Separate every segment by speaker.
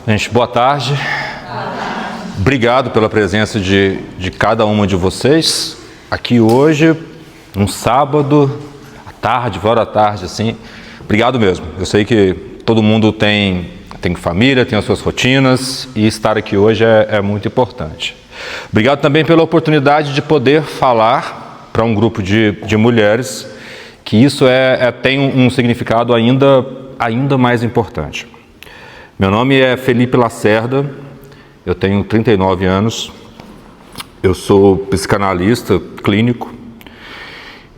Speaker 1: Gente, boa tarde. Obrigado pela presença de cada uma de vocês aqui hoje, num sábado, à tarde, fora da tarde, assim. Obrigado mesmo. Eu sei que todo mundo tem família, tem as suas rotinas e estar aqui hoje é muito importante. Obrigado também pela oportunidade de poder falar para um grupo de mulheres que isso tem um significado ainda mais importante. Meu nome é Felipe Lacerda, eu tenho 39 anos, eu sou psicanalista clínico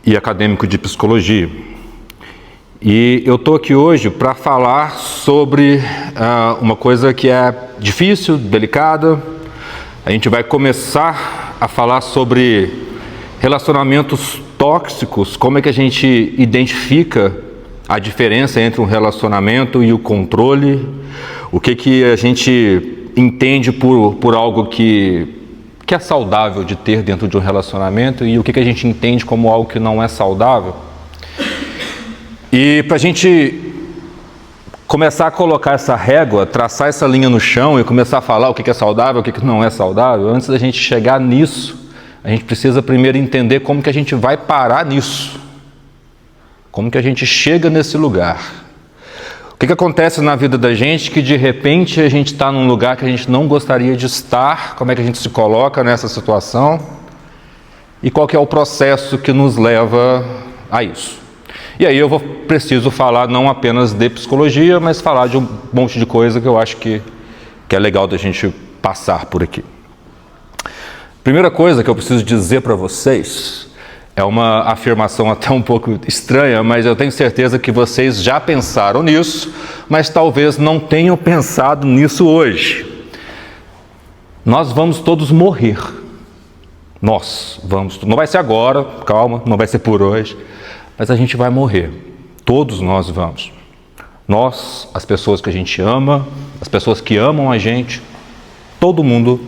Speaker 1: e acadêmico de psicologia. E eu estou aqui hoje para falar sobre uma coisa que é difícil, delicada. A gente vai começar a falar sobre relacionamentos tóxicos, como é que a gente identifica a diferença entre um relacionamento e o controle, o que a gente entende por algo que é saudável de ter dentro de um relacionamento e o que a gente entende como algo que não é saudável. E para a gente começar a colocar essa régua, traçar essa linha no chão e começar a falar o que é saudável, o que não é saudável, antes da gente chegar nisso, a gente precisa primeiro entender como que a gente vai parar nisso. Como que a gente chega nesse lugar? O que acontece na vida da gente que de repente a gente está num lugar que a gente não gostaria de estar? Como é que a gente se coloca nessa situação? E qual que é o processo que nos leva a isso? E aí eu preciso falar não apenas de psicologia, mas falar de um monte de coisa que eu acho que é legal da gente passar por aqui. Primeira coisa que eu preciso dizer para vocês é uma afirmação até um pouco estranha, mas eu tenho certeza que vocês já pensaram nisso, mas talvez não tenham pensado nisso hoje. Nós vamos todos morrer. Nós vamos. Não vai ser agora, calma, não vai ser por hoje, mas a gente vai morrer. Todos nós vamos. Nós, as pessoas que a gente ama, as pessoas que amam a gente, todo mundo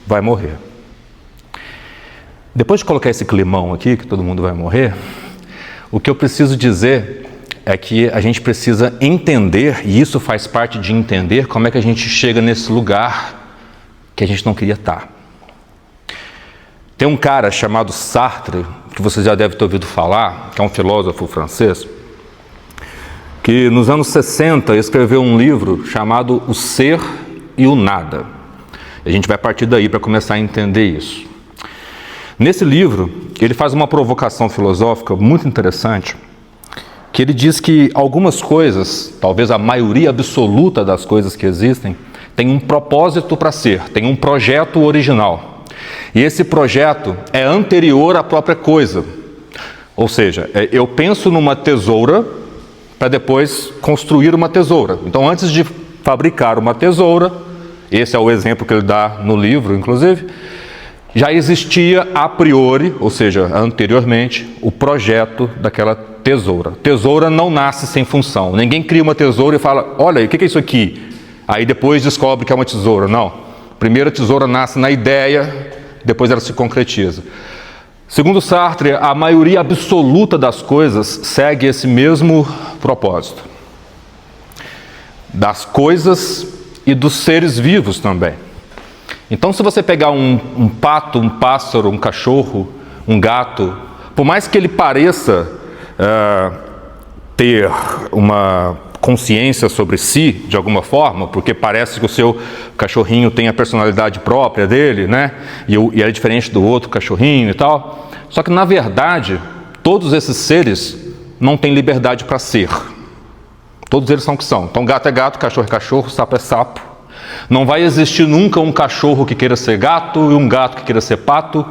Speaker 1: vai morrer. Depois de colocar esse climão aqui, que todo mundo vai morrer, o que eu preciso dizer é que a gente precisa entender, e isso faz parte de entender, como é que a gente chega nesse lugar que a gente não queria estar. Tem um cara chamado Sartre, que você já deve ter ouvido falar, que é um filósofo francês, que nos anos 60 escreveu um livro chamado O Ser e o Nada. A gente vai partir daí para começar a entender isso. Nesse livro, ele faz uma provocação filosófica muito interessante, que ele diz que algumas coisas, talvez a maioria absoluta das coisas que existem, tem um propósito para ser, tem um projeto original. E esse projeto é anterior à própria coisa. Ou seja, eu penso numa tesoura para depois construir uma tesoura. Então, antes de fabricar uma tesoura, esse é o exemplo que ele dá no livro, inclusive, já existia a priori, ou seja, anteriormente, o projeto daquela tesoura. Tesoura não nasce sem função. Ninguém cria uma tesoura e fala, olha, o que é isso aqui? Aí depois descobre que é uma tesoura. Não. Primeiro a tesoura nasce na ideia, depois ela se concretiza. Segundo Sartre, a maioria absoluta das coisas segue esse mesmo propósito. Das coisas e dos seres vivos também. Então, se você pegar um pato, um pássaro, um cachorro, um gato, por mais que ele pareça ter uma consciência sobre si, de alguma forma, porque parece que o seu cachorrinho tem a personalidade própria dele, né? E é diferente do outro cachorrinho e tal. Só que, na verdade, todos esses seres não têm liberdade para ser. Todos eles são o que são. Então, gato é gato, cachorro é cachorro, sapo é sapo. Não vai existir nunca um cachorro que queira ser gato e um gato que queira ser pato.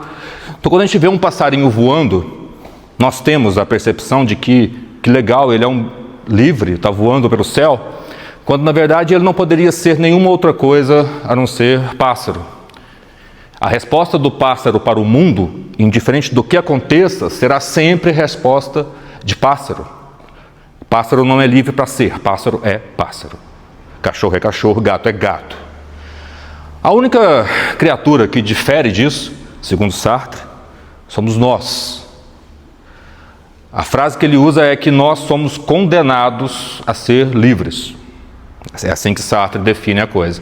Speaker 1: Então, quando a gente vê um passarinho voando, nós temos a percepção de que legal, ele é livre, está voando pelo céu, quando na verdade ele não poderia ser nenhuma outra coisa a não ser pássaro. A resposta do pássaro para o mundo, indiferente do que aconteça, será sempre resposta de pássaro. Pássaro não é livre para ser, pássaro é pássaro. Cachorro é cachorro, gato é gato. A única criatura que difere disso, segundo Sartre, somos nós. A frase que ele usa é que nós somos condenados a ser livres. É assim que Sartre define a coisa.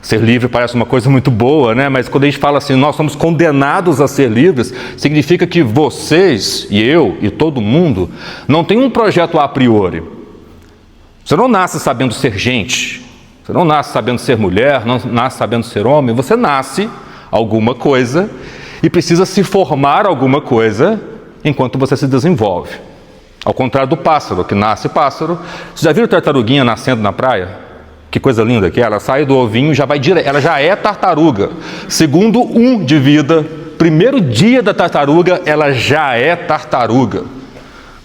Speaker 1: Ser livre parece uma coisa muito boa, né? Mas quando a gente fala assim, nós somos condenados a ser livres, significa que vocês e eu e todo mundo não tem um projeto a priori. Você não nasce sabendo ser gente, você não nasce sabendo ser mulher, não nasce sabendo ser homem, você nasce alguma coisa e precisa se formar alguma coisa enquanto você se desenvolve. Ao contrário do pássaro, que nasce pássaro. Você já viram tartaruguinha nascendo na praia? Que coisa linda que é. Ela sai do ovinho e já vai direto. Ela já é tartaruga. Segundo 1 de vida, primeiro dia da tartaruga, ela já é tartaruga.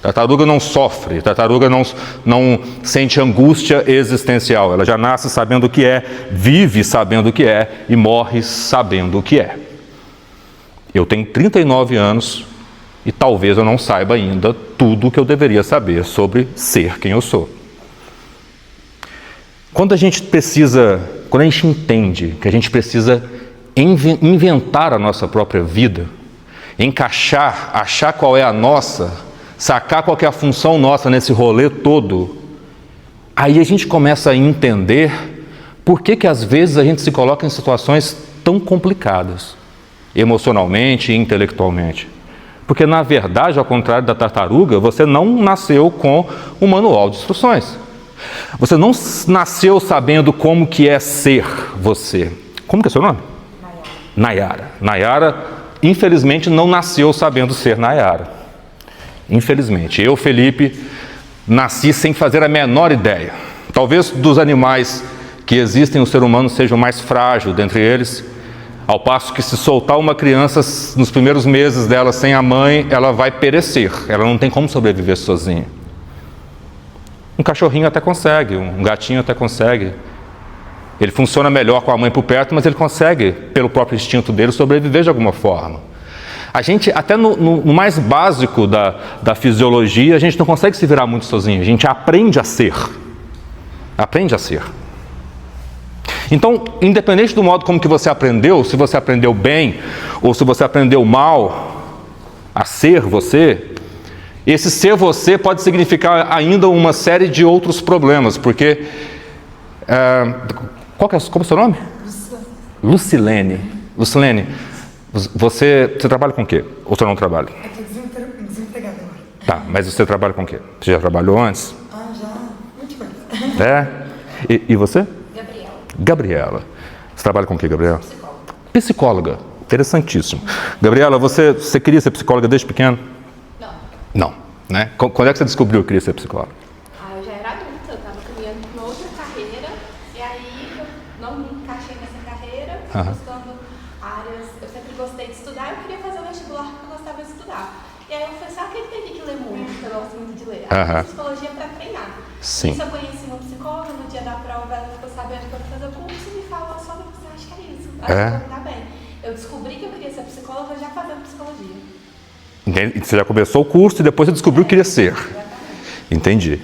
Speaker 1: Tartaruga não sofre, tartaruga não sente angústia existencial. Ela já nasce sabendo o que é, vive sabendo o que é e morre sabendo o que é. Eu tenho 39 anos e talvez eu não saiba ainda tudo o que eu deveria saber sobre ser quem eu sou. Quando a gente entende que a gente precisa inventar a nossa própria vida, encaixar, achar qual é a nossa, sacar qual é a função nossa nesse rolê todo, aí a gente começa a entender por que às vezes a gente se coloca em situações tão complicadas, emocionalmente e intelectualmente. Porque, na verdade, ao contrário da tartaruga, você não nasceu com um manual de instruções. Você não nasceu sabendo como que é ser você. Como que é seu nome? Nayara. Nayara, infelizmente, não nasceu sabendo ser Nayara. Infelizmente. Eu, Felipe, nasci sem fazer a menor ideia. Talvez dos animais que existem, o ser humano seja o mais frágil dentre eles. Ao passo que se soltar uma criança nos primeiros meses dela sem a mãe, ela vai perecer. Ela não tem como sobreviver sozinha. Um cachorrinho até consegue, um gatinho até consegue. Ele funciona melhor com a mãe por perto, mas ele consegue, pelo próprio instinto dele, sobreviver de alguma forma. A gente, até no mais básico da fisiologia, a gente não consegue se virar muito sozinho. A gente aprende a ser. Aprende a ser. Então, independente do modo como que você aprendeu, se você aprendeu bem ou se você aprendeu mal a ser você, esse ser você pode significar ainda uma série de outros problemas, porque... como é o seu nome? Lucilene. Lucilene, você trabalha com o quê? Ou você não trabalha?
Speaker 2: Eu estou desempregada agora.
Speaker 1: Tá, mas você trabalha com o quê? Você já trabalhou antes?
Speaker 2: Já. Muita coisa.
Speaker 1: É? E você?
Speaker 2: Gabriela.
Speaker 1: Gabriela. Você trabalha com o quê, Gabriela? Psicóloga. Interessantíssimo. Gabriela, você queria ser psicóloga desde pequeno? Não, né? Quando é que você descobriu que queria ser psicóloga?
Speaker 3: Eu já era adulta, eu estava caminhando para outra carreira, e aí eu não me encaixei nessa carreira, buscando áreas. Eu sempre gostei de estudar, eu queria fazer o vestibular porque eu gostava de estudar. E aí eu falei, sabe que ele tem que ler muito, porque eu gosto muito de ler. Aí eu fiz psicologia para treinar.
Speaker 1: Sim.
Speaker 3: Isso eu conheci uma psicóloga, no dia da prova ela ficou sabendo que eu ia fazer o curso e me falou só que você acha que é isso. Acho que tá bem. Eu descobri que eu queria ser psicóloga já fazendo psicologia.
Speaker 1: Você já começou o curso e depois você descobriu que queria ser. Entendi.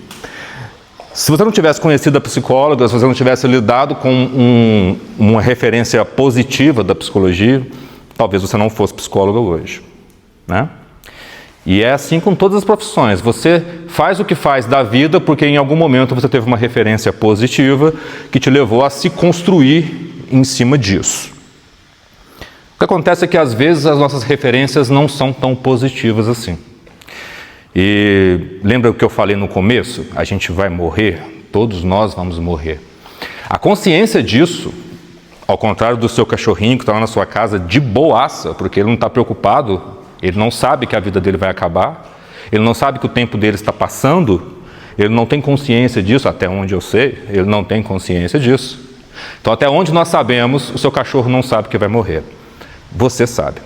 Speaker 1: Se você não tivesse conhecido a psicóloga, se você não tivesse lidado com uma referência positiva da psicologia, talvez você não fosse psicóloga hoje, né? E é assim com todas as profissões. Você faz o que faz da vida porque em algum momento você teve uma referência positiva que te levou a se construir em cima disso. O que acontece é que às vezes as nossas referências não são tão positivas assim. E lembra o que eu falei no começo? A gente vai morrer, todos nós vamos morrer. A consciência disso, ao contrário do seu cachorrinho que está lá na sua casa de boaça, porque ele não está preocupado, ele não sabe que a vida dele vai acabar, ele não sabe que o tempo dele está passando, ele não tem consciência disso, até onde eu sei, ele não tem consciência disso. Então até onde nós sabemos, o seu cachorro não sabe que vai morrer. Você sabe.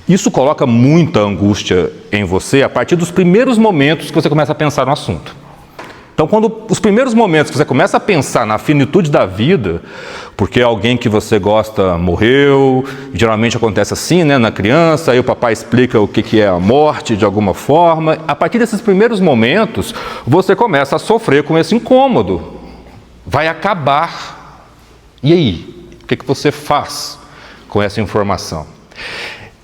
Speaker 1: Isso coloca muita angústia em você a partir dos primeiros momentos que você começa a pensar no assunto. Então, quando os primeiros momentos que você começa a pensar na finitude da vida, porque alguém que você gosta morreu, geralmente acontece assim, né, na criança, aí o papai explica o que é a morte de alguma forma, a partir desses primeiros momentos, você começa a sofrer com esse incômodo. Vai acabar. E aí? O que você faz com essa informação?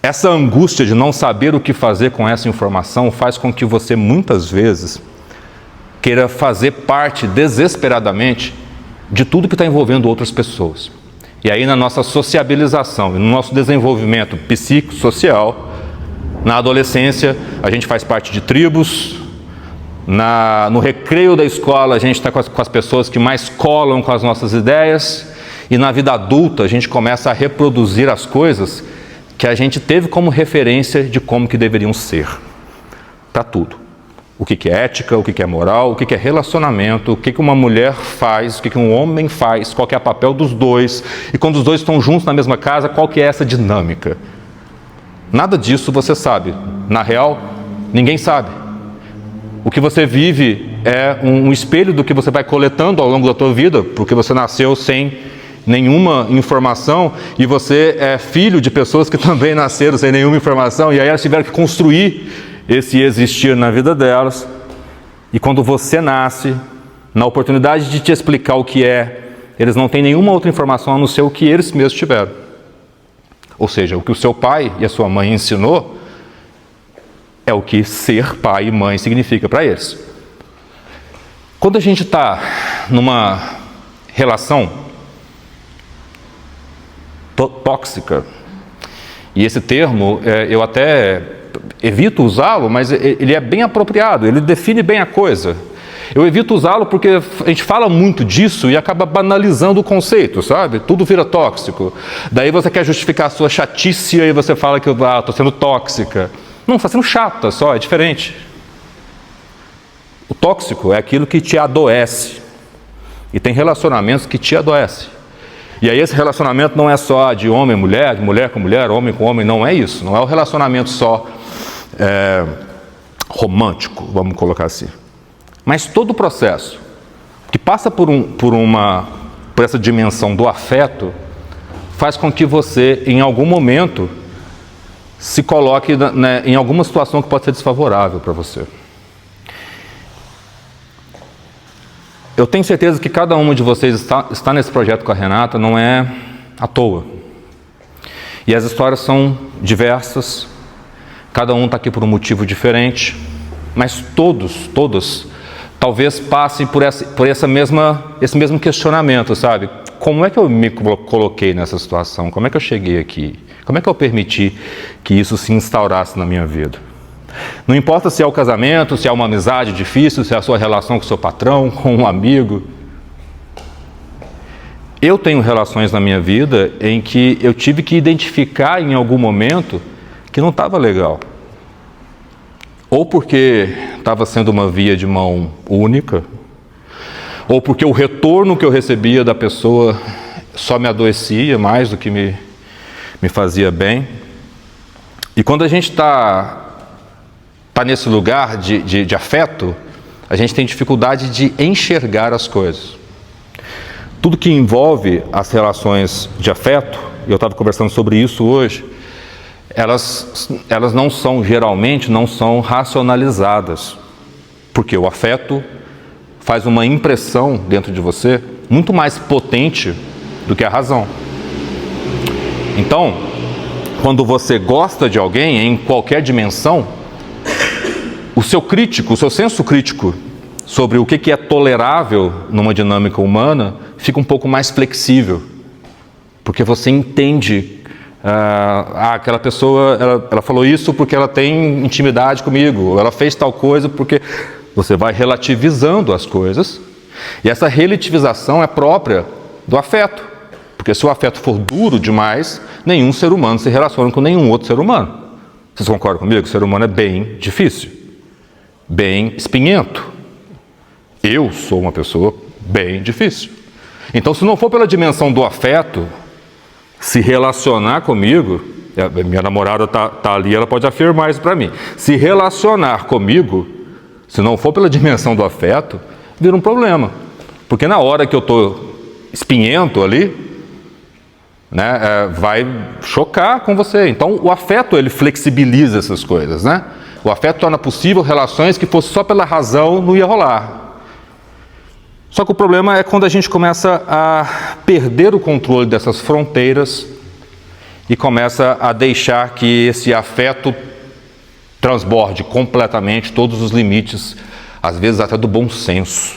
Speaker 1: Essa angústia de não saber o que fazer com essa informação faz com que você, muitas vezes, queira fazer parte desesperadamente de tudo que está envolvendo outras pessoas. E aí na nossa sociabilização e no nosso desenvolvimento psicossocial, na adolescência a gente faz parte de tribos, no recreio da escola a gente está com as pessoas que mais colam com as nossas ideias, e na vida adulta a gente começa a reproduzir as coisas que a gente teve como referência de como que deveriam ser, para tudo. O que é ética, o que é moral, o que é relacionamento, o que uma mulher faz, o que um homem faz, qual que é o papel dos dois, e quando os dois estão juntos na mesma casa, qual que é essa dinâmica. Nada disso você sabe. Na real, ninguém sabe. O que você vive é um espelho do que você vai coletando ao longo da tua vida, porque você nasceu sem nenhuma informação e você é filho de pessoas que também nasceram sem nenhuma informação, e aí elas tiveram que construir esse existir na vida delas. E quando você nasce, na oportunidade de te explicar o que é, eles não têm nenhuma outra informação a não ser o que eles mesmos tiveram. Ou seja, o que o seu pai e a sua mãe ensinou é o que ser pai e mãe significa para eles. Quando a gente está numa relação tóxica, e esse termo eu até evito usá-lo, mas ele é bem apropriado, ele define bem a coisa. Eu evito usá-lo porque a gente fala muito disso e acaba banalizando o conceito, sabe? Tudo vira tóxico. Daí você quer justificar a sua chatice e você fala que estou sendo tóxica. Não, está sendo chata só, é diferente. O tóxico é aquilo que te adoece. E tem relacionamentos que te adoecem. E aí esse relacionamento não é só de homem e mulher, de mulher com mulher, homem com homem, não é isso. Não é um relacionamento só romântico, vamos colocar assim. Mas todo o processo que passa por essa dimensão do afeto faz com que você, em algum momento, se coloque em alguma situação que pode ser desfavorável para você. Eu tenho certeza que cada um de vocês está nesse projeto com a Renata, não é à toa. E as histórias são diversas, cada um está aqui por um motivo diferente, mas todos, talvez passem por esse mesmo questionamento, sabe? Como é que eu me coloquei nessa situação? Como é que eu cheguei aqui? Como é que eu permiti que isso se instaurasse na minha vida? Não importa se é o casamento, se é uma amizade difícil, se é a sua relação com o seu patrão, com um amigo. Eu tenho relações na minha vida em que eu tive que identificar em algum momento que não estava legal. Ou porque estava sendo uma via de mão única, ou porque o retorno que eu recebia da pessoa só me adoecia mais do que me fazia bem. E quando a gente está nesse lugar de afeto, a gente tem dificuldade de enxergar as coisas. Tudo que envolve as relações de afeto, e eu estava conversando sobre isso hoje, elas não são, geralmente, não são racionalizadas. Porque o afeto faz uma impressão dentro de você muito mais potente do que a razão. Então, quando você gosta de alguém, em qualquer dimensão, o seu senso crítico sobre o que é tolerável numa dinâmica humana fica um pouco mais flexível. Porque você entende, aquela pessoa, ela falou isso porque ela tem intimidade comigo, ou ela fez tal coisa porque... Você vai relativizando as coisas, e essa relativização é própria do afeto. Porque se o afeto for duro demais, nenhum ser humano se relaciona com nenhum outro ser humano. Vocês concordam comigo? O ser humano é bem difícil, bem espinhento. Eu sou uma pessoa bem difícil. Então, se não for pela dimensão do afeto, se relacionar comigo, minha namorada está ali, ela pode afirmar isso para mim. Se relacionar comigo, se não for pela dimensão do afeto, vira um problema. Porque na hora que eu estou espinhento ali, né, vai chocar com você. Então o afeto, ele flexibiliza essas coisas, né? O afeto torna possível relações que fosse só pela razão, não ia rolar. Só que o problema é quando a gente começa a perder o controle dessas fronteiras e começa a deixar que esse afeto transborde completamente todos os limites às vezes até do bom senso.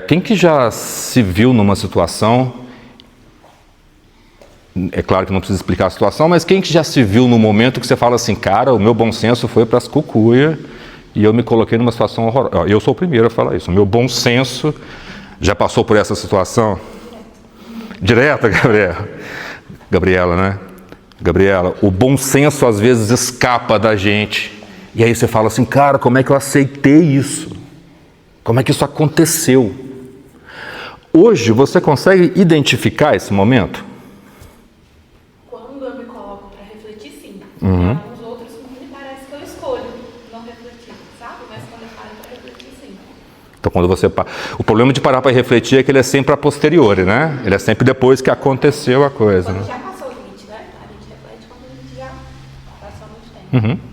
Speaker 1: Quem que já se viu numa situação, é claro que não precisa explicar a situação, mas quem que já se viu no momento que você fala assim, cara, o meu bom senso foi para as cucuias e eu me coloquei numa situação horrorosa. Eu sou o primeiro a falar isso, o meu bom senso já passou por essa situação? Direta, Gabriela, né? Gabriela, o bom senso às vezes escapa da gente. E aí você fala assim, cara, como é que eu aceitei isso? Como é que isso aconteceu? Hoje você consegue identificar esse momento?
Speaker 3: Quando eu me coloco para refletir, sim.
Speaker 1: Uhum.
Speaker 3: Os outros me parece que eu escolho não refletir, sabe? Mas quando eu paro para refletir, sim.
Speaker 1: Então, quando você o problema de parar para refletir é que ele é sempre a posteriori, né? Ele é sempre depois que aconteceu a coisa.
Speaker 3: Quando
Speaker 1: Né?
Speaker 3: já passou o limite, né? A gente reflete quando a gente já passou muito tempo.
Speaker 1: Uhum.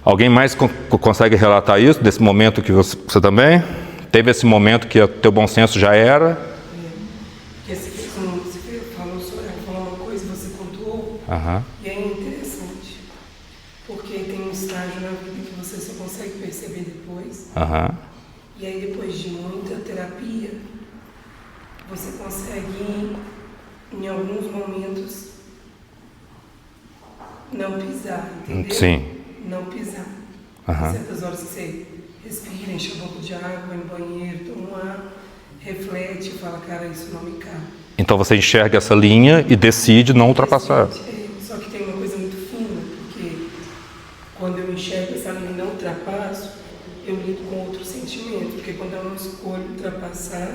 Speaker 1: Alguém mais consegue relatar isso, desse momento que você também? Teve esse momento que o teu bom senso já era?
Speaker 2: Porque você falou uma coisa, você pontuou,
Speaker 1: Uhum.
Speaker 2: e é interessante. Porque tem um estágio na vida que você só consegue perceber depois.
Speaker 1: Uhum.
Speaker 2: E aí, depois de muita terapia, você consegue, em alguns momentos, não pisar, entendeu?
Speaker 1: Sim.
Speaker 2: Não pisar.
Speaker 1: Uhum.
Speaker 2: Certas horas que você respira, enche a boca de água, vai no banheiro, toma um ar, reflete e fala, cara, isso não me cabe.
Speaker 1: Então você enxerga essa linha e decide não ultrapassar.
Speaker 2: Só que tem uma coisa muito fina, porque quando eu enxergo essa linha e não ultrapasso, eu lido com outro sentimento, porque quando eu não escolho ultrapassar,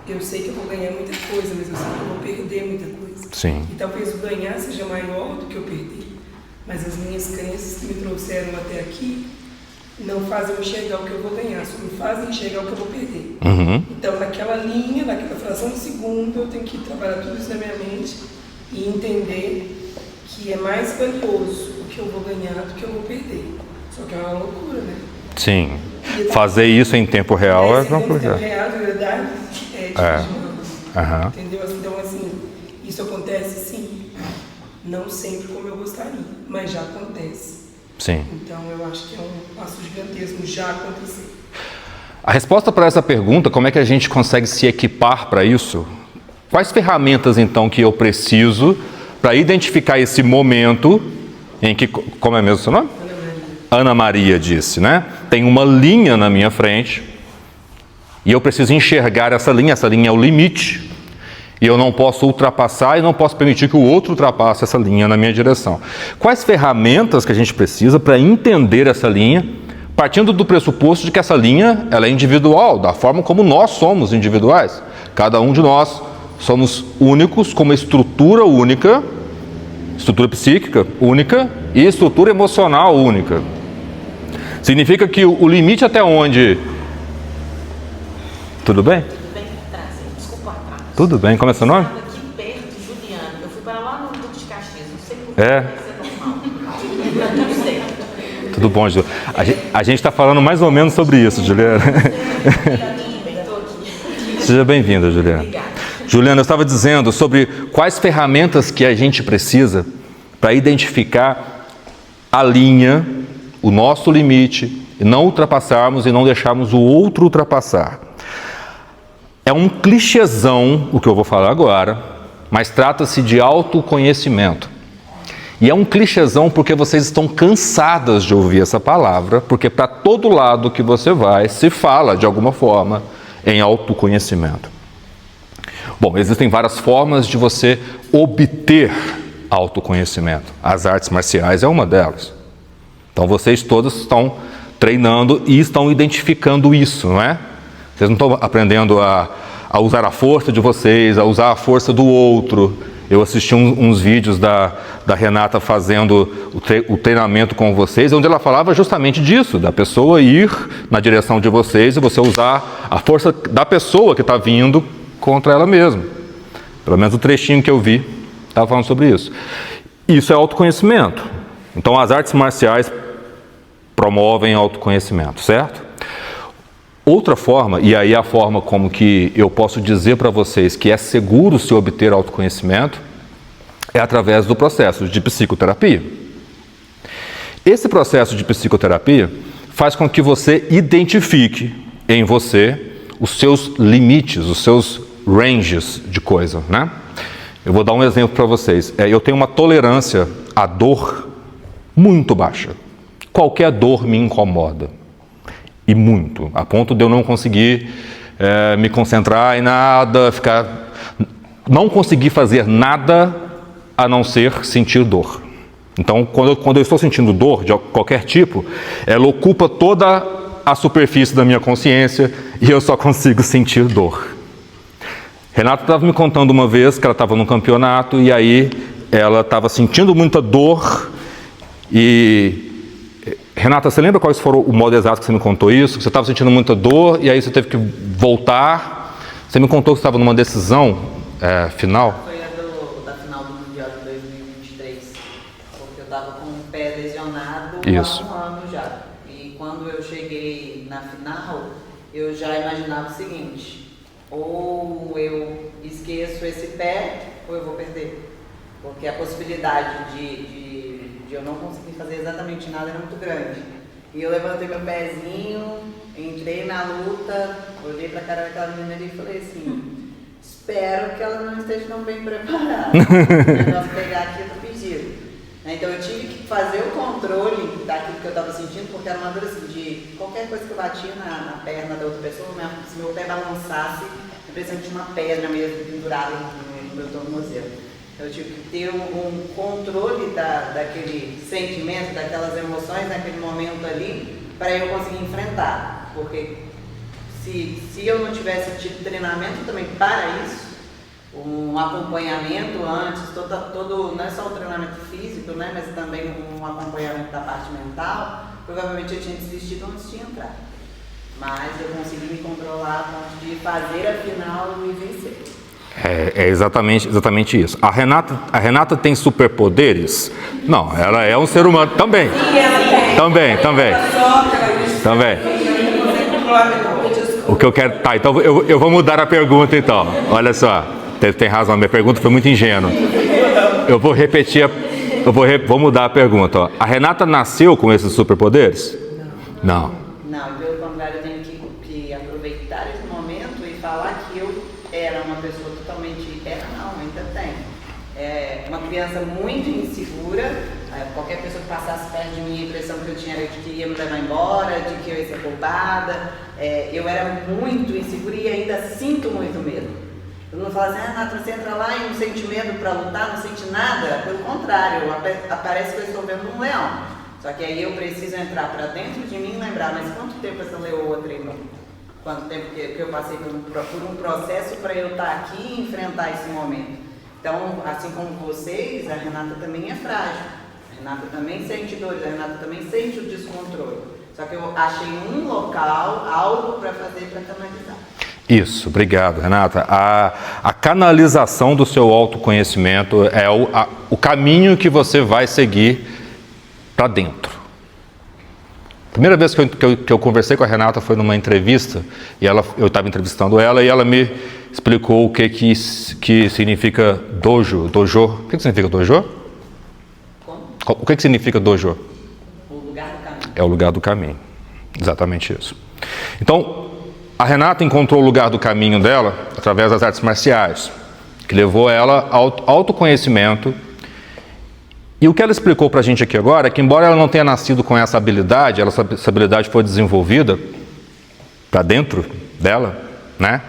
Speaker 2: eu sei que eu vou ganhar muita coisa, mas eu sei que eu vou perder muita coisa.
Speaker 1: Sim.
Speaker 2: E talvez o ganhar seja maior do que eu perder. Mas as minhas crenças que me trouxeram até aqui não fazem eu enxergar o que eu vou ganhar, só me fazem enxergar o que eu vou perder.
Speaker 1: Uhum.
Speaker 2: Então, naquela linha, naquela fração de segundo, eu tenho que trabalhar tudo isso na minha mente e entender que é mais valioso o que eu vou ganhar do que eu vou perder. Só que é uma loucura, né?
Speaker 1: Sim. Fazer isso em tempo real é uma coisa.
Speaker 2: Em tempo real, de verdade,
Speaker 1: Uhum.
Speaker 2: entendeu? Então, assim, isso acontece sim. Não sempre como eu gostaria, mas já acontece.
Speaker 1: Sim.
Speaker 2: Então, eu acho que é um passo gigantesco, já aconteceu.
Speaker 1: A resposta para essa pergunta, como é que a gente consegue se equipar para isso? Quais ferramentas, então, que eu preciso para identificar esse momento em que, como é mesmo o seu nome? Ana Maria disse, né? Tem uma linha na minha frente e eu preciso enxergar essa linha é o limite. E eu não posso ultrapassar e não posso permitir que o outro ultrapasse essa linha na minha direção. Quais ferramentas que a gente precisa para entender essa linha, partindo do pressuposto de que essa linha ela é individual, da forma como nós somos individuais. Cada um de nós somos únicos, com uma estrutura única, estrutura psíquica única e estrutura emocional única. Significa que o limite até onde... Tudo bem? Tudo bem, como é seu nome?
Speaker 4: Eu estava aqui perto, Juliana. Eu fui para lá no Duque de Caxias, não sei por que isso é normal. Não sei.
Speaker 1: Tudo bom, Juliana. A gente está falando mais ou menos sobre isso, Juliana. Seja bem-vinda, Juliana.
Speaker 4: Obrigada.
Speaker 1: Juliana, eu estava dizendo sobre quais ferramentas que a gente precisa para identificar a linha, o nosso limite, e não ultrapassarmos e não deixarmos o outro ultrapassar. É um clichêzão o que eu vou falar agora, mas trata-se de autoconhecimento. E é um clichêzão porque vocês estão cansadas de ouvir essa palavra, porque para todo lado que você vai, se fala de alguma forma em autoconhecimento. Bom, existem várias formas de você obter autoconhecimento. As artes marciais é uma delas. Então vocês todos estão treinando e estão identificando isso, não é? Vocês não estão aprendendo a usar a força de vocês, a usar a força do outro. Eu assisti uns vídeos da Renata fazendo o treinamento com vocês, onde ela falava justamente disso, da pessoa ir na direção de vocês e você usar a força da pessoa que está vindo contra ela mesma. Pelo menos o trechinho que eu vi estava falando sobre isso. Isso é autoconhecimento. Então as artes marciais promovem autoconhecimento, certo? Outra forma, e aí a forma como que eu posso dizer para vocês que é seguro se obter autoconhecimento, é através do processo de psicoterapia. Esse processo de psicoterapia faz com que você identifique em você os seus limites, os seus ranges de coisa, né? Eu vou dar um exemplo para vocês. Eu tenho uma tolerância à dor muito baixa. Qualquer dor me incomoda. E muito. A ponto de eu não conseguir me concentrar em nada, não conseguir fazer nada a não ser sentir dor. Então, quando eu estou sentindo dor de qualquer tipo, ela ocupa toda a superfície da minha consciência e eu só consigo sentir dor. Renata estava me contando uma vez que ela estava num campeonato e aí ela estava sentindo muita dor e... Renata, você lembra quais foram o modo exato que você me contou isso? Que você estava sentindo muita dor e aí você teve que voltar. Você me contou que você estava numa decisão final.
Speaker 4: Foi a da final do Mundial de 2023, porque eu estava com o pé lesionado há um ano já. E quando eu cheguei na final, eu já imaginava o seguinte: ou eu esqueço esse pé, ou eu vou perder. Porque a possibilidade de eu não conseguir fazer exatamente nada era muito grande. E eu levantei meu pezinho, entrei na luta, olhei pra cara daquela menina ali e falei assim: espero que ela não esteja tão bem preparada. Nós pegar aqui do pedido. Então eu tive que fazer o controle daquilo que eu estava sentindo, porque era uma dor assim, de qualquer coisa que eu batia na perna da outra pessoa, se meu pé balançasse, eu precisava de uma pedra mesmo pendurada no meu tornozelo. Eu tive que ter um controle daquele sentimento, daquelas emoções naquele momento ali, para eu conseguir enfrentar. Porque se eu não tivesse tido treinamento também para isso, um acompanhamento antes, todo não é só o treinamento físico, né, mas também um acompanhamento da parte mental, provavelmente eu tinha desistido antes de entrar. Mas eu consegui me controlar a ponto de fazer a final e vencer.
Speaker 1: É exatamente isso. A Renata tem superpoderes? Não, ela é um ser humano também. Também. O que eu quero... Tá, então eu vou mudar a pergunta então. Olha só, tem razão, a minha pergunta foi muito ingênua. Eu vou repetir, vou mudar a pergunta. Ó. A Renata nasceu com esses superpoderes? Não,
Speaker 4: pelo contrário, eu tenho que aproveitar esse momento e falar que eu era uma pessoa ainda tem. Uma criança muito insegura, qualquer pessoa que passasse perto de mim, a impressão que eu tinha era de que ia me levar embora, de que eu ia ser roubada. Eu era muito insegura e ainda sinto muito medo. Eu não falo assim: Renata, você entra lá e não sente medo para lutar, não sente nada. Pelo contrário, parece que eu estou vendo um leão. Só que aí eu preciso entrar para dentro de mim e lembrar: mas quanto tempo essa leoa treinou? Quanto tempo que eu passei por um processo para eu estar aqui e enfrentar esse momento. Então, assim como vocês, a Renata também é frágil. A Renata também sente dores, a Renata também sente o descontrole. Só que eu achei um local, algo para fazer para canalizar.
Speaker 1: Isso, obrigado, Renata. A canalização do seu autoconhecimento é o caminho que você vai seguir para dentro. A primeira vez que eu conversei com a Renata foi numa entrevista, e eu estava entrevistando ela e ela me explicou o que significa dojo. O que significa dojo?
Speaker 4: Como?
Speaker 1: O que significa dojo?
Speaker 4: O lugar do caminho.
Speaker 1: É o lugar do caminho, exatamente isso. Então, a Renata encontrou o lugar do caminho dela através das artes marciais, que levou ela ao autoconhecimento. E o que ela explicou para a gente aqui agora é que, embora ela não tenha nascido com essa habilidade, essa habilidade foi desenvolvida para dentro dela, né?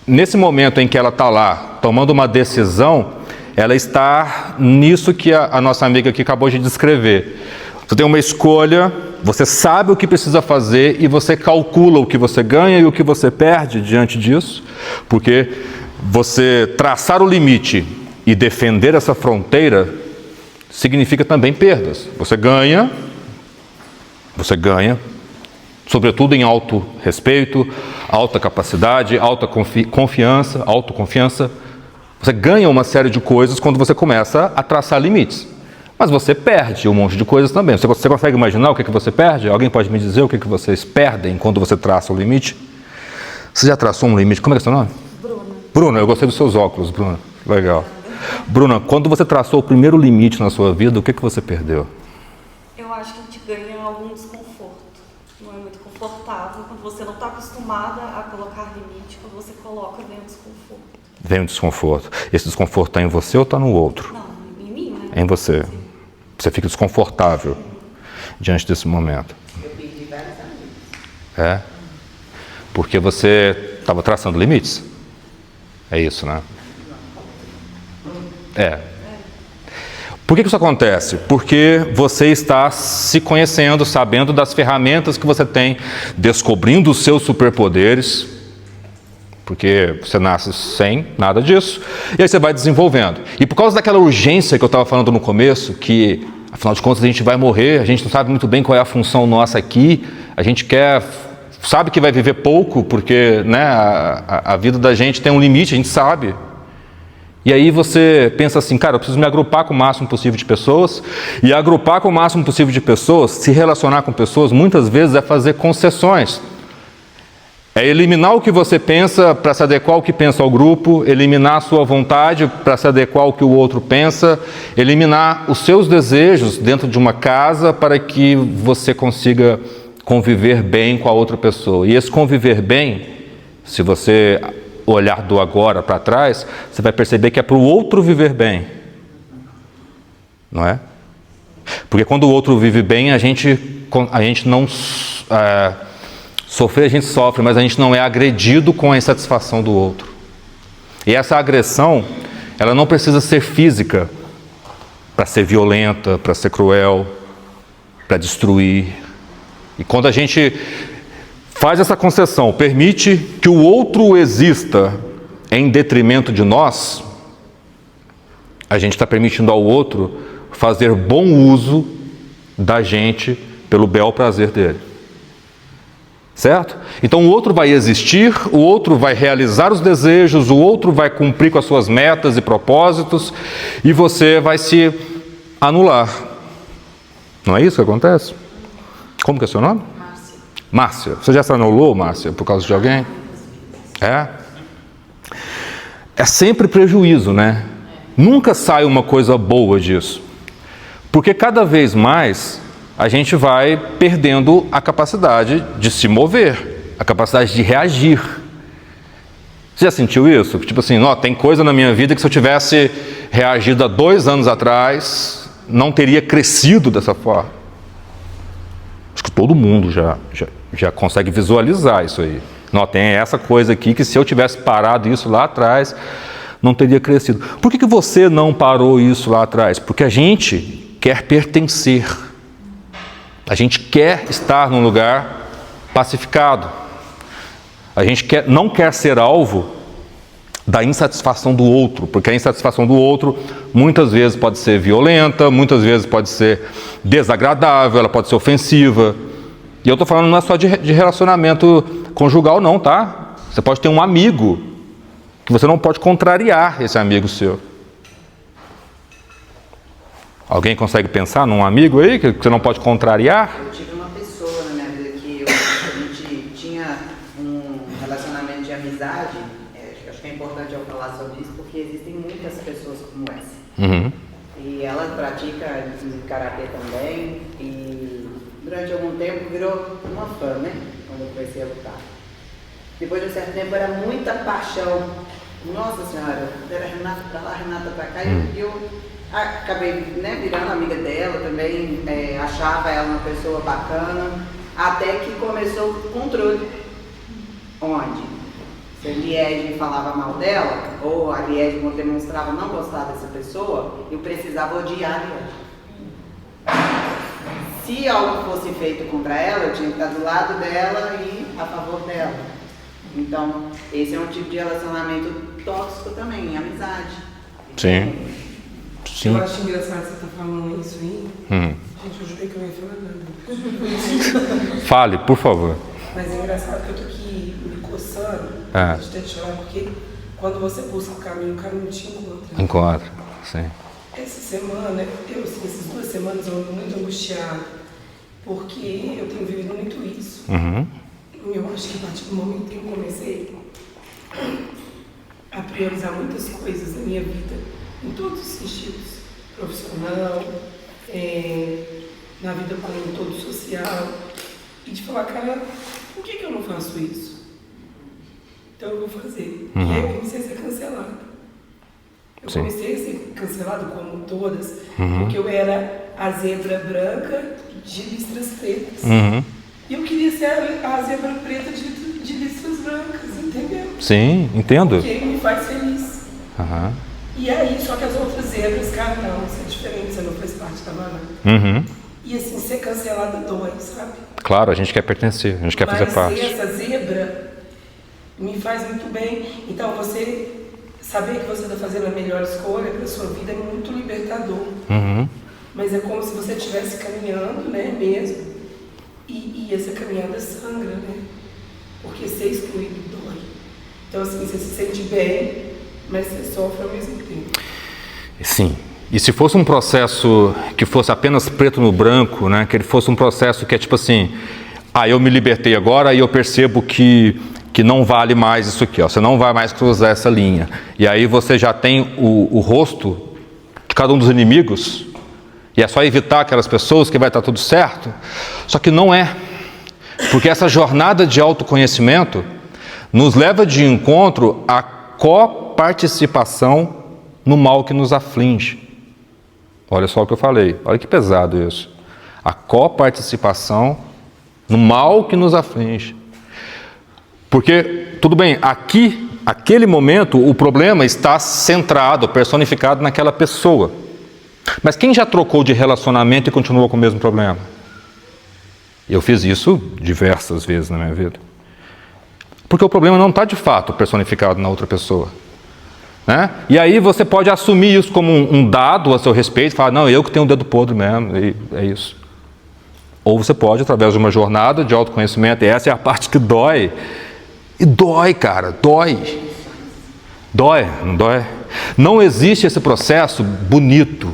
Speaker 1: Nesse momento em que ela está lá tomando uma decisão, ela está nisso que a nossa amiga aqui acabou de descrever. Você tem uma escolha, você sabe o que precisa fazer e você calcula o que você ganha e o que você perde diante disso, porque você traçar o limite e defender essa fronteira significa também perdas. Você ganha, sobretudo em auto-respeito, alta capacidade, alta autoconfiança. Você ganha uma série de coisas quando você começa a traçar limites. Mas você perde um monte de coisas também. Você consegue imaginar o que você perde? Alguém pode me dizer o que vocês perdem quando você traça o limite? Você já traçou um limite? Como é que é o seu nome?
Speaker 3: Bruna.
Speaker 1: Bruna, eu gostei dos seus óculos, Bruna. Legal. Bruna, quando você traçou o primeiro limite na sua vida, o que você perdeu?
Speaker 5: Eu acho que a gente ganha algum desconforto. Não é muito confortável quando você não está acostumada a colocar limite, quando você coloca, vem um desconforto.
Speaker 1: Vem um desconforto. Esse desconforto está em você ou está no outro?
Speaker 5: Não, em mim, né?
Speaker 1: É em você. Sim. Você fica desconfortável diante desse momento.
Speaker 4: Eu perdi vários amigos.
Speaker 1: É? Porque você estava traçando limites? É isso, né? É. Por que isso acontece? Porque você está se conhecendo, sabendo das ferramentas que você tem, descobrindo os seus superpoderes, porque você nasce sem nada disso, e aí você vai desenvolvendo. E por causa daquela urgência que eu estava falando no começo, que afinal de contas a gente vai morrer, a gente não sabe muito bem qual é a função nossa aqui, a gente sabe que vai viver pouco, porque né, a vida da gente tem um limite, a gente sabe. E aí você pensa assim, cara, eu preciso me agrupar com o máximo possível de pessoas, e agrupar com o máximo possível de pessoas, se relacionar com pessoas, muitas vezes é fazer concessões. É eliminar o que você pensa para se adequar ao que pensa ao grupo, eliminar a sua vontade para se adequar ao que o outro pensa, eliminar os seus desejos dentro de uma casa para que você consiga conviver bem com a outra pessoa. E esse conviver bem, se você olhar do agora para trás, você vai perceber que é para o outro viver bem. Não é? Porque quando o outro vive bem, a gente não... sofrer a gente sofre, mas a gente não é agredido com a insatisfação do outro. E essa agressão, ela não precisa ser física para ser violenta, para ser cruel, para destruir. E quando a gente faz essa concessão, permite que o outro exista em detrimento de nós, a gente está permitindo ao outro fazer bom uso da gente pelo bel prazer dele. Certo? Então o outro vai existir, o outro vai realizar os desejos, o outro vai cumprir com as suas metas e propósitos, e você vai se anular. Não é isso que acontece? Como que é seu nome?
Speaker 5: Márcia.
Speaker 1: Márcia. Você já se anulou, Márcia, por causa de alguém? É? É sempre prejuízo, né? Nunca sai uma coisa boa disso. Porque cada vez mais a gente vai perdendo a capacidade de se mover, a capacidade de reagir. Você já sentiu isso? Tipo assim, tem coisa na minha vida que se eu tivesse reagido há 2 anos atrás, não teria crescido dessa forma. Acho que todo mundo já consegue visualizar isso aí. Tem essa coisa aqui que se eu tivesse parado isso lá atrás, não teria crescido. Por que você não parou isso lá atrás? Porque a gente quer pertencer. A gente quer estar num lugar pacificado. A gente não quer ser alvo da insatisfação do outro, porque a insatisfação do outro muitas vezes pode ser violenta, muitas vezes pode ser desagradável, ela pode ser ofensiva. E eu estou falando não é só de relacionamento conjugal não, tá? Você pode ter um amigo que você não pode contrariar esse amigo seu. Alguém consegue pensar num amigo aí que você não pode contrariar?
Speaker 4: Eu tive uma pessoa na minha vida que a gente tinha um relacionamento de amizade. Acho que é importante eu falar sobre isso, porque existem muitas pessoas como essa.
Speaker 1: Uhum.
Speaker 4: E ela pratica karatê também. E durante algum tempo virou uma fã, né? Quando eu comecei a lutar. Depois de um certo tempo era muita paixão. Nossa Senhora, era Renata pra lá, Renata pra cá. E eu acabei virando amiga dela também, achava ela uma pessoa bacana, até que começou o controle. Onde? Se a Liege falava mal dela, ou a Liege demonstrava não gostar dessa pessoa, eu precisava odiar a Liege. Se algo fosse feito contra ela, eu tinha que estar do lado dela e a favor dela. Então, esse é um tipo de relacionamento tóxico também, amizade.
Speaker 1: Sim. Sim.
Speaker 2: Eu acho engraçado você estar falando isso aí. Gente, eu jurei que eu não ia falar nada.
Speaker 1: Fale, por favor.
Speaker 2: Mas é engraçado que eu tô aqui me coçando, de ter chorar, porque quando você busca o caminho te encontra.
Speaker 1: Encontra, sim.
Speaker 2: Essa semana, essas 2 semanas eu ando muito angustiada, porque eu tenho vivido muito isso.
Speaker 1: Uhum.
Speaker 2: Eu acho que a partir do momento que eu comecei a priorizar muitas coisas na minha vida, em todos os sentidos, profissional, na vida como um todo social, e de falar, cara, por que eu não faço isso? Então eu vou fazer. E aí eu comecei a ser cancelada. Eu comecei a ser cancelada como todas, porque eu era a zebra branca de listras pretas. E eu queria ser a zebra preta de listras brancas, entendeu?
Speaker 1: Sim, entendo.
Speaker 2: Porque me faz feliz. E aí, só que as outras zebras, cara, não, isso é diferente, você não faz parte da manada. E assim, ser cancelada dói, sabe?
Speaker 1: Claro, a gente quer pertencer, a gente quer fazer parte.
Speaker 2: Mas essa zebra me faz muito bem. Então, você saber que você está fazendo a melhor escolha para a sua vida é muito libertador. Mas é como se você estivesse caminhando, né, mesmo. E essa caminhada sangra, né? Porque ser excluído dói. Então, assim, você se sente bem, mas você sofre ao mesmo tempo.
Speaker 1: Sim. E se fosse um processo que fosse apenas preto no branco, né? Que ele fosse um processo que é tipo assim, eu me libertei agora e eu percebo que não vale mais isso aqui, ó. Você não vai mais cruzar essa linha. E aí você já tem o rosto de cada um dos inimigos, e é só evitar aquelas pessoas que vai estar tudo certo. Só que não é. Porque essa jornada de autoconhecimento nos leva de encontro à coparticipação no mal que nos aflige. Olha só o que eu falei, olha que pesado isso. A coparticipação no mal que nos aflige. Porque, tudo bem, aquele momento, o problema está centrado, personificado naquela pessoa. Mas quem já trocou de relacionamento e continua com o mesmo problema? Eu fiz isso diversas vezes na minha vida. Porque o problema não está de fato personificado na outra pessoa. Né? E aí você pode assumir isso como um dado a seu respeito, falar, não, eu que tenho o dedo podre mesmo, e é isso. Ou você pode, através de uma jornada de autoconhecimento, e essa é a parte que dói. E dói, cara, dói. Dói, não dói? Não existe esse processo bonito.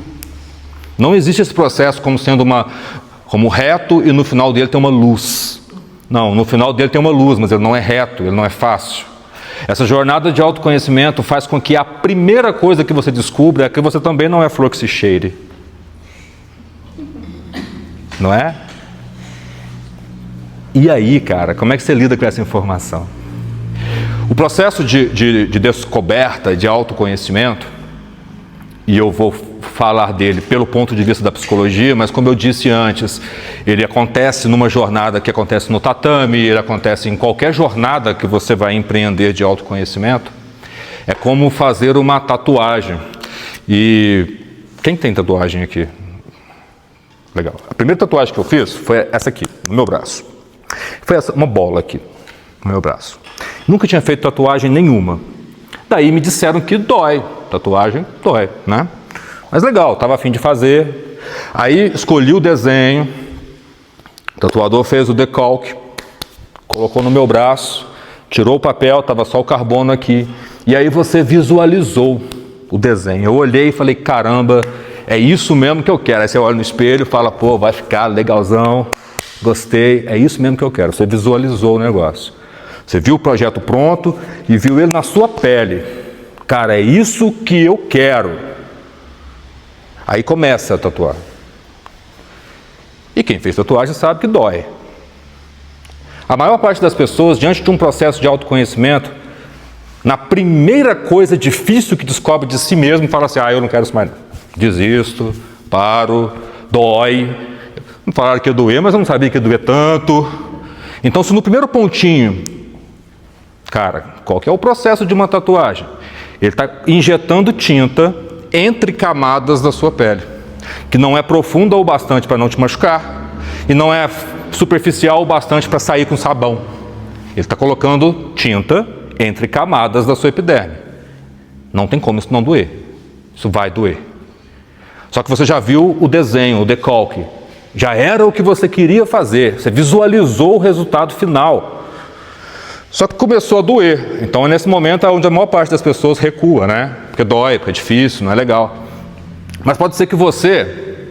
Speaker 1: Não existe esse processo como sendo como reto e no final dele tem uma luz. Não, no final dele tem uma luz, mas ele não é reto, ele não é fácil. Essa jornada de autoconhecimento faz com que a primeira coisa que você descubra é que você também não é flor que se cheire. Não é? E aí, cara, como é que você lida com essa informação? O processo de descoberta, de autoconhecimento, e eu vou falar dele pelo ponto de vista da psicologia, mas como eu disse antes, ele acontece numa jornada que acontece no tatame, ele acontece em qualquer jornada que você vai empreender de autoconhecimento. É como fazer uma tatuagem. E quem tem tatuagem aqui? Legal. A primeira tatuagem que eu fiz foi essa aqui, no meu braço. Foi uma bola aqui, no meu braço. Nunca tinha feito tatuagem nenhuma. Daí me disseram que dói. Tatuagem dói, né? Mas legal, estava a fim de fazer. Aí escolhi o desenho. O tatuador fez o decalque, colocou no meu braço, tirou o papel, estava só o carbono aqui. E aí você visualizou o desenho. Eu olhei e falei, caramba, é isso mesmo que eu quero. Aí você olha no espelho e fala, pô, vai ficar legalzão, gostei, é isso mesmo que eu quero. Você visualizou o negócio. Você viu o projeto pronto e viu ele na sua pele. Cara, é isso que eu quero. Aí começa a tatuar. E quem fez tatuagem sabe que dói. A maior parte das pessoas, diante de um processo de autoconhecimento, na primeira coisa difícil que descobre de si mesmo, fala assim, eu não quero isso mais. Desisto, paro, dói. Não falaram que ia doer, mas eu não sabia que ia doer tanto. Então, se no primeiro pontinho, cara, qual que é o processo de uma tatuagem? Ele está injetando tinta entre camadas da sua pele, que não é profunda o bastante para não te machucar e não é superficial o bastante para sair com sabão. Ele está colocando tinta entre camadas da sua epiderme. Não tem como isso não doer. Isso vai doer. Só que você já viu o desenho, o decalque. Já era o que você queria fazer. Você visualizou o resultado final. Só que começou a doer. Então é nesse momento onde a maior parte das pessoas recua, né? Porque dói, porque é difícil, não é legal. Mas pode ser que você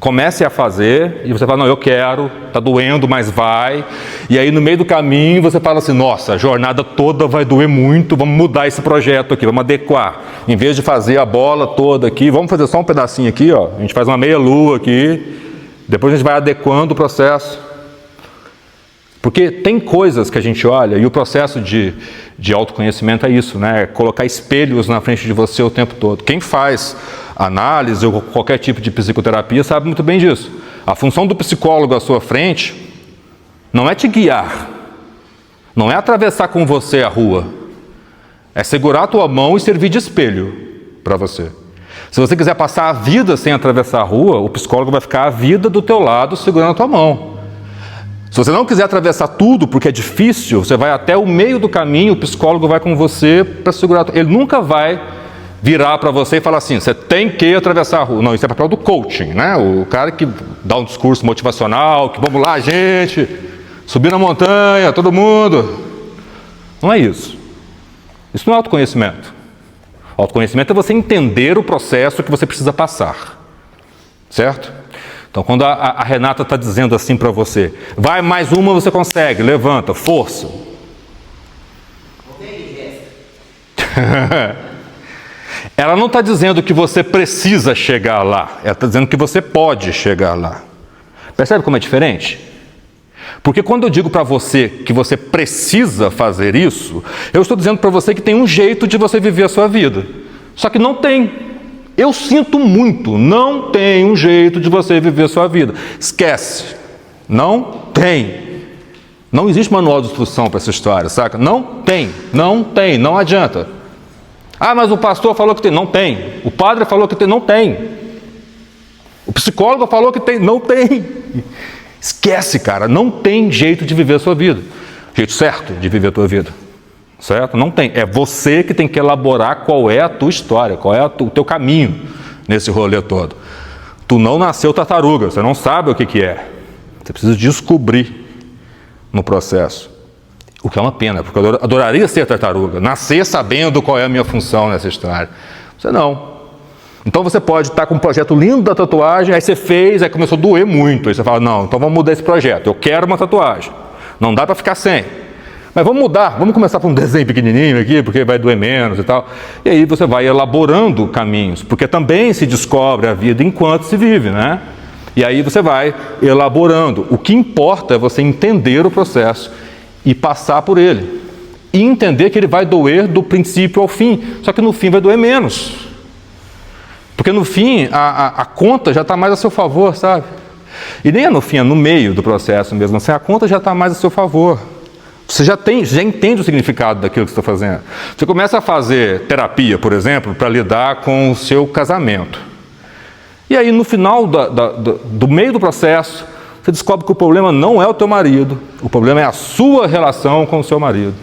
Speaker 1: Comece a fazer e você fala, não, eu quero, está doendo, mas vai. E aí no meio do caminho você fala assim, nossa, a jornada toda vai doer muito, vamos mudar esse projeto aqui, vamos adequar. Em vez de fazer a bola toda aqui, vamos fazer só um pedacinho aqui, ó. A gente faz uma meia lua aqui, depois a gente vai adequando o processo. Porque tem coisas que a gente olha, e o processo de autoconhecimento é isso, né? É colocar espelhos na frente de você o tempo todo. Quem faz análise ou qualquer tipo de psicoterapia sabe muito bem disso. A função do psicólogo à sua frente não é te guiar, não é atravessar com você a rua, é segurar a tua mão e servir de espelho para você. Se você quiser passar a vida sem atravessar a rua, o psicólogo vai ficar a vida do teu lado segurando a tua mão. Se você não quiser atravessar tudo, porque é difícil, você vai até o meio do caminho, o psicólogo vai com você para segurar. Ele nunca vai virar para você e falar assim, você tem que atravessar a rua. Não, isso é papel do coaching, né? O cara que dá um discurso motivacional, que vamos lá, gente, subir na montanha, todo mundo. Não é isso. Isso não é autoconhecimento. Autoconhecimento é você entender o processo que você precisa passar. Certo? Então, quando a Renata está dizendo assim para você, vai mais uma, você consegue, levanta, força. Ela não está dizendo que você precisa chegar lá, ela está dizendo que você pode chegar lá. Percebe como é diferente? Porque quando eu digo para você que você precisa fazer isso, eu estou dizendo para você que tem um jeito de você viver a sua vida. Só que não tem. Eu sinto muito, não tem um jeito de você viver a sua vida. Esquece. Não tem. Não existe manual de instrução para essa história, saca? Não tem, não adianta. Ah, mas o pastor falou que tem. Não tem. O padre falou que tem. Não tem. O psicólogo falou que tem. Não tem. Esquece, cara. Não tem jeito de viver a sua vida. Jeito certo de viver a tua vida. Certo? Não tem. É você que tem que elaborar qual é a tua história, qual é o teu caminho nesse rolê todo. Tu não nasceu tartaruga, você não sabe o que é. Você precisa descobrir no processo. O que é uma pena, porque eu adoraria ser tartaruga, nascer sabendo qual é a minha função nessa história. Você não. Então você pode estar com um projeto lindo da tatuagem, aí você fez, aí começou a doer muito. Aí você fala, não, então vamos mudar esse projeto. Eu quero uma tatuagem. Não dá para ficar sem. Mas vamos mudar, vamos começar por um desenho pequenininho aqui, porque vai doer menos e tal. E aí você vai elaborando caminhos, porque também se descobre a vida enquanto se vive, né? E aí você vai elaborando. O que importa é você entender o processo e passar por ele. E entender que ele vai doer do princípio ao fim, só que no fim vai doer menos. Porque no fim a conta já está mais a seu favor, sabe? E nem é no fim, é no meio do processo mesmo, assim, a conta já está mais a seu favor. Você já entende o significado daquilo que você está fazendo. Você começa a fazer terapia, por exemplo, para lidar com o seu casamento. E aí, no final do meio do processo, você descobre que o problema não é o teu marido, o problema é a sua relação com o seu marido.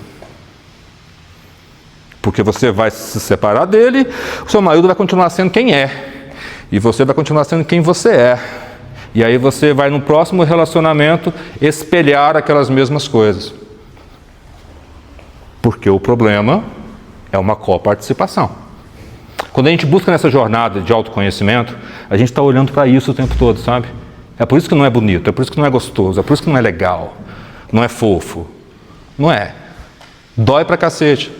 Speaker 1: Porque você vai se separar dele, o seu marido vai continuar sendo quem é. E você vai continuar sendo quem você é. E aí você vai, no próximo relacionamento, espelhar aquelas mesmas coisas. Porque o problema é uma coparticipação. Quando a gente busca nessa jornada de autoconhecimento, a gente está olhando para isso o tempo todo, sabe? É por isso que não é bonito, é por isso que não é gostoso, é por isso que não é legal, não é fofo. Não é. Dói pra cacete.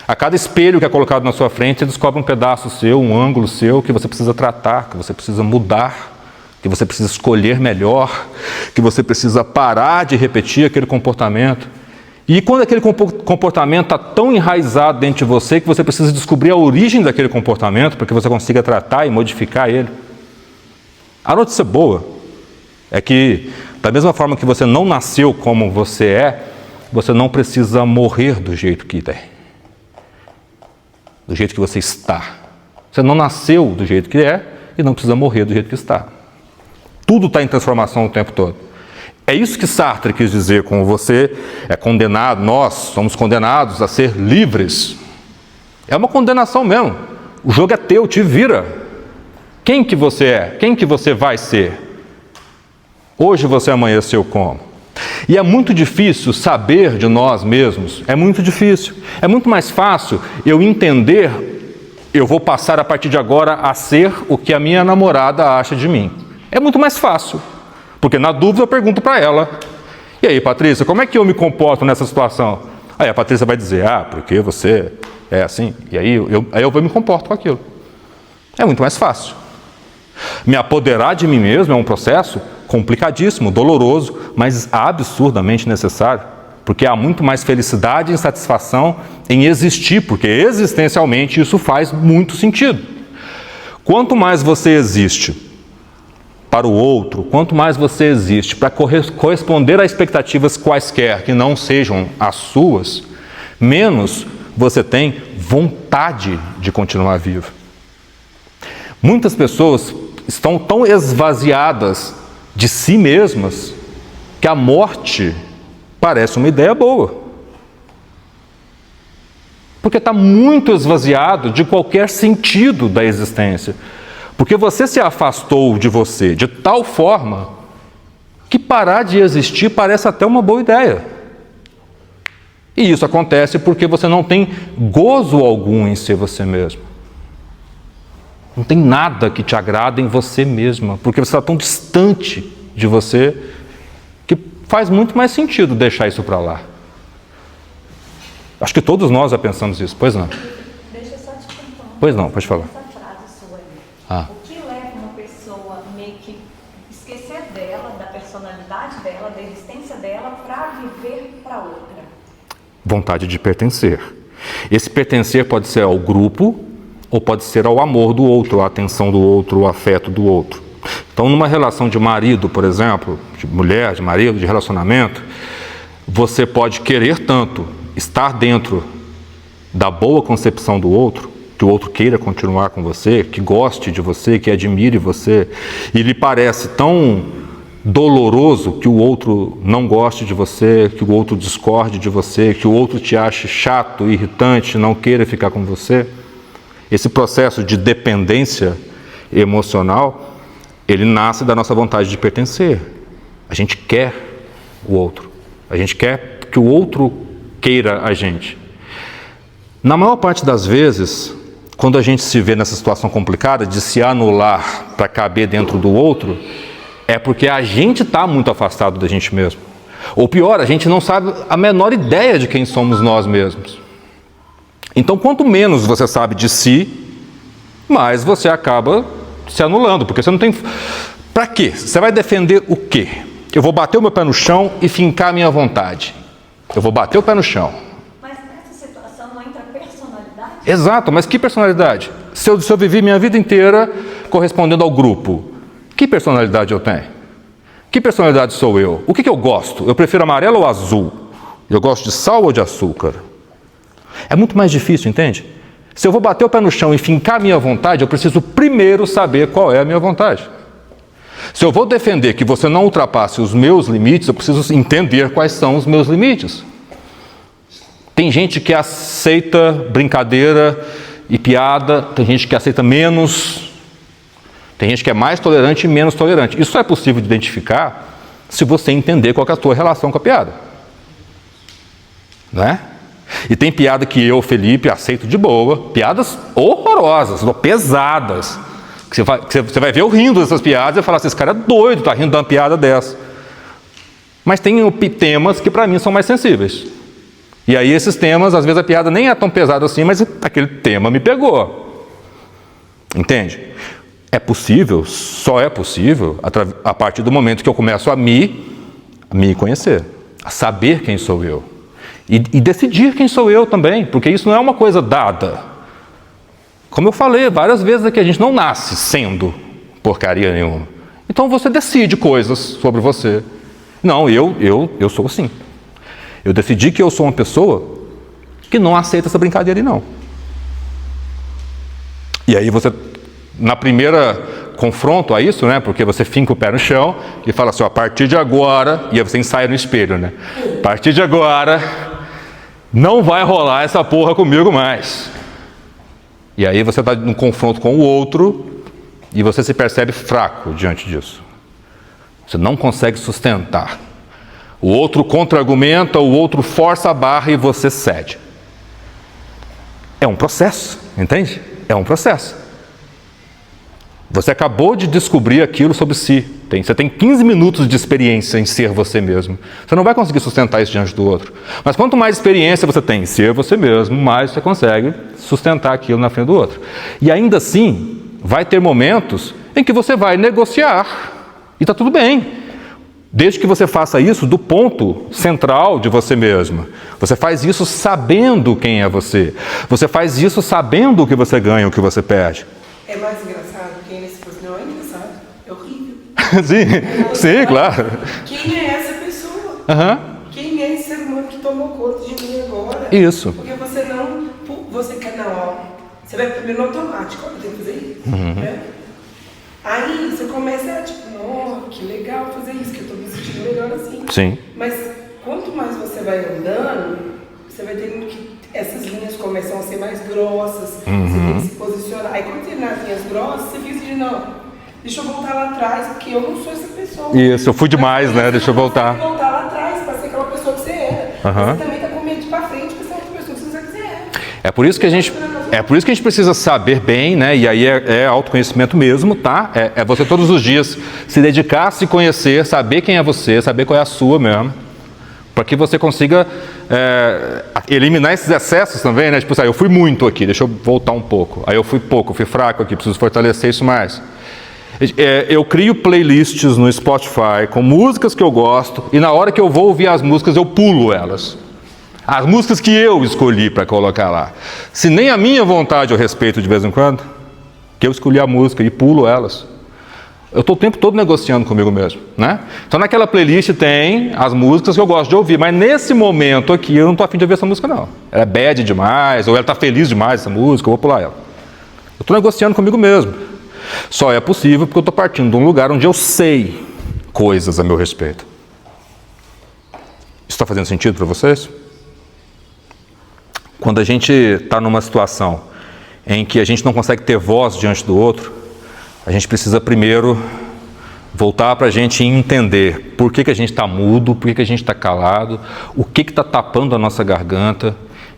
Speaker 1: A cada espelho que é colocado na sua frente, você descobre um pedaço seu, um ângulo seu que você precisa tratar, que você precisa mudar, que você precisa escolher melhor, que você precisa parar de repetir aquele comportamento. E quando aquele comportamento está tão enraizado dentro de você que você precisa descobrir a origem daquele comportamento para que você consiga tratar e modificar ele. A notícia boa é que, da mesma forma que você não nasceu como você é, você não precisa morrer do jeito que tem. Do jeito que você está. Você não nasceu do jeito que é e não precisa morrer do jeito que está. Tudo está em transformação o tempo todo. É isso que Sartre quis dizer com você é condenado, nós somos condenados a ser livres. É uma condenação mesmo. O jogo é teu, te vira. Quem que você é? Quem que você vai ser? Hoje você amanheceu como? E é muito difícil saber de nós mesmos, é muito difícil. É muito mais fácil eu entender, eu vou passar a partir de agora a ser o que a minha namorada acha de mim. É muito mais fácil, porque na dúvida eu pergunto para ela: e aí, Patrícia, como é que eu me comporto nessa situação? Aí a Patrícia vai dizer: porque você é assim. E aí eu me comporto com aquilo. É muito mais fácil. Me apoderar de mim mesmo é um processo complicadíssimo, doloroso, mas absurdamente necessário, porque há muito mais felicidade e satisfação em existir, porque existencialmente isso faz muito sentido. Quanto mais você existe para o outro, quanto mais você existe para corresponder a expectativas quaisquer que não sejam as suas, menos você tem vontade de continuar vivo. Muitas pessoas estão tão esvaziadas de si mesmas que a morte parece uma ideia boa. Porque está muito esvaziado de qualquer sentido da existência. Porque você se afastou de você de tal forma que parar de existir parece até uma boa ideia. E isso acontece porque você não tem gozo algum em ser você mesmo. Não tem nada que te agrada em você mesma, porque você está tão distante de você que faz muito mais sentido deixar isso para lá. Acho que todos nós já pensamos isso, pois não?
Speaker 5: Deixa eu só te contar.
Speaker 1: Pois não, pode falar.
Speaker 5: Essa frase sua aí. O que leva uma pessoa meio que esquecer dela, da personalidade dela, da existência dela, para viver para outra?
Speaker 1: Vontade de pertencer. Esse pertencer pode ser ao grupo ou pode ser ao amor do outro, à atenção do outro, ao afeto do outro. Então, numa relação de marido, por exemplo, de mulher, de marido, de relacionamento, você pode querer tanto estar dentro da boa concepção do outro, que o outro queira continuar com você, que goste de você, que admire você, e lhe parece tão doloroso que o outro não goste de você, que o outro discorde de você, que o outro te ache chato, irritante, não queira ficar com você. Esse processo de dependência emocional, ele nasce da nossa vontade de pertencer. A gente quer o outro. A gente quer que o outro queira a gente. Na maior parte das vezes, quando a gente se vê nessa situação complicada de se anular para caber dentro do outro, é porque a gente está muito afastado da gente mesmo. Ou pior, a gente não sabe a menor ideia de quem somos nós mesmos. Então, quanto menos você sabe de si, mais você acaba se anulando, porque você não tem... Para quê? Você vai defender o quê? Eu vou bater o meu pé no chão e fincar a minha vontade. Eu vou bater o pé no chão.
Speaker 5: Mas nessa situação não entra personalidade?
Speaker 1: Exato, mas que personalidade? Se eu vivi minha vida inteira correspondendo ao grupo, que personalidade eu tenho? Que personalidade sou eu? O que eu gosto? Eu prefiro amarelo ou azul? Eu gosto de sal ou de açúcar? É muito mais difícil, entende? Se eu vou bater o pé no chão e fincar a minha vontade, eu preciso primeiro saber qual é a minha vontade. Se eu vou defender que você não ultrapasse os meus limites, eu preciso entender quais são os meus limites. Tem gente que aceita brincadeira e piada, tem gente que aceita menos, tem gente que é mais tolerante e menos tolerante. Isso é possível de identificar se você entender qual é a sua relação com a piada. Não é? E tem piada que eu, Felipe, aceito de boa, piadas horrorosas, pesadas. Que você vai ver eu rindo dessas piadas e falar assim, esse cara é doido, tá rindo de uma piada dessa. Mas tem temas que para mim são mais sensíveis. E aí esses temas, às vezes a piada nem é tão pesada assim, mas aquele tema me pegou. Entende? É possível, só é possível, a partir do momento que eu começo a me conhecer, a saber quem sou eu. E decidir quem sou eu também, porque isso não é uma coisa dada. Como eu falei várias vezes aqui, a gente não nasce sendo porcaria nenhuma. Então você decide coisas sobre você. Não, eu sou assim. Eu decidi que eu sou uma pessoa que não aceita essa brincadeira aí não. E aí você, na primeira confronto a isso, né? Porque você finca o pé no chão e fala assim, ó, a partir de agora, e aí você ensaia no espelho, né? A partir de agora, não vai rolar essa porra comigo mais. E aí você está num confronto com o outro e você se percebe fraco diante disso. Você não consegue sustentar. O outro contra-argumenta, o outro força a barra e você cede. É um processo, entende? É um processo. Você acabou de descobrir aquilo sobre si. Você tem 15 minutos de experiência em ser você mesmo. Você não vai conseguir sustentar isso diante do outro. Mas quanto mais experiência você tem em ser você mesmo, mais você consegue sustentar aquilo na frente do outro. E ainda assim, vai ter momentos em que você vai negociar. E está tudo bem. Desde que você faça isso do ponto central de você mesmo. Você faz isso sabendo quem é você. Você faz isso sabendo o que você ganha, o que você perde.
Speaker 2: É mais engraçado, quem nesse fosse não é engraçado, é horrível.
Speaker 1: Sim, claro.
Speaker 2: Quem é essa pessoa? Quem é esse ser humano que tomou conta de mim agora?
Speaker 1: Isso.
Speaker 2: Porque você quer na hora, você vai primeiro no automático, eu tenho que fazer isso, né? Aí você começa a tipo, nossa, que legal fazer isso, que eu tô me sentindo melhor assim.
Speaker 1: Sim.
Speaker 2: Mas quanto mais você vai andando, você vai tendo que essas linhas começam a ser mais grossas, você tem que se posicionar. Aí quando você nas linhas grossas, você fica assim, não, deixa eu voltar lá atrás, porque eu não sou essa pessoa.
Speaker 1: Isso, eu fui demais, né? Deixa eu voltar.
Speaker 2: Voltar lá atrás para ser aquela pessoa que você era. Você também está com medo de ir para frente para ser outra pessoa que você quiser.
Speaker 1: É por isso que a gente precisa saber bem, né? E aí é autoconhecimento mesmo, tá? É você todos os dias se dedicar, se conhecer, saber quem é você, saber qual é a sua mesmo. Para que você consiga eliminar esses excessos também, né? Tipo, eu fui muito aqui, deixa eu voltar um pouco. Aí eu fui pouco, eu fui fraco aqui, preciso fortalecer isso mais. Eu crio playlists no Spotify com músicas que eu gosto e na hora que eu vou ouvir as músicas eu pulo elas. As músicas que eu escolhi para colocar lá. Se nem a minha vontade eu respeito de vez em quando, que eu escolhi a música e pulo elas. Eu estou o tempo todo negociando comigo mesmo, né? Então naquela playlist tem as músicas que eu gosto de ouvir, mas nesse momento aqui eu não estou a fim de ouvir essa música não. Ela é bad demais, ou ela está feliz demais essa música, eu vou pular ela. Eu estou negociando comigo mesmo. Só é possível porque eu estou partindo de um lugar onde eu sei coisas a meu respeito. Isso está fazendo sentido para vocês? Quando a gente está numa situação em que a gente não consegue ter voz diante do outro, a gente precisa primeiro voltar para a gente entender por que a gente está mudo, por que a gente está calado, o que está tapando a nossa garganta,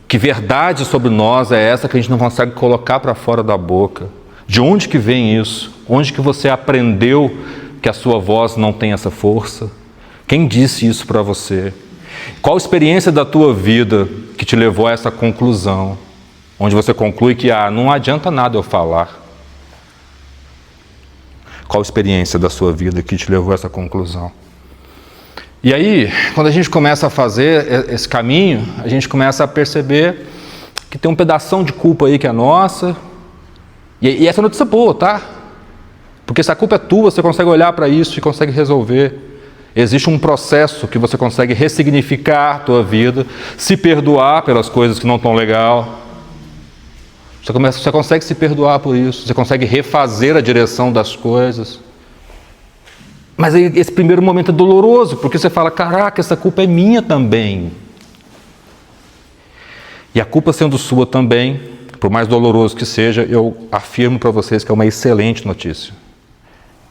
Speaker 1: que verdade sobre nós é essa que a gente não consegue colocar para fora da boca. De onde que vem isso? Onde que você aprendeu que a sua voz não tem essa força? Quem disse isso para você? Qual a experiência da tua vida que te levou a essa conclusão? Onde você conclui que não adianta nada eu falar. Qual a experiência da sua vida que te levou a essa conclusão? E aí, quando a gente começa a fazer esse caminho, a gente começa a perceber que tem um pedação de culpa aí que é nossa. E essa é notícia boa, tá? Porque se a culpa é tua, você consegue olhar para isso e consegue resolver. Existe um processo que você consegue ressignificar a tua vida, se perdoar pelas coisas que não estão legal. Você consegue se perdoar por isso, você consegue refazer a direção das coisas. Mas aí, esse primeiro momento é doloroso, porque você fala, caraca, essa culpa é minha também. E a culpa sendo sua também, por mais doloroso que seja, eu afirmo para vocês que é uma excelente notícia.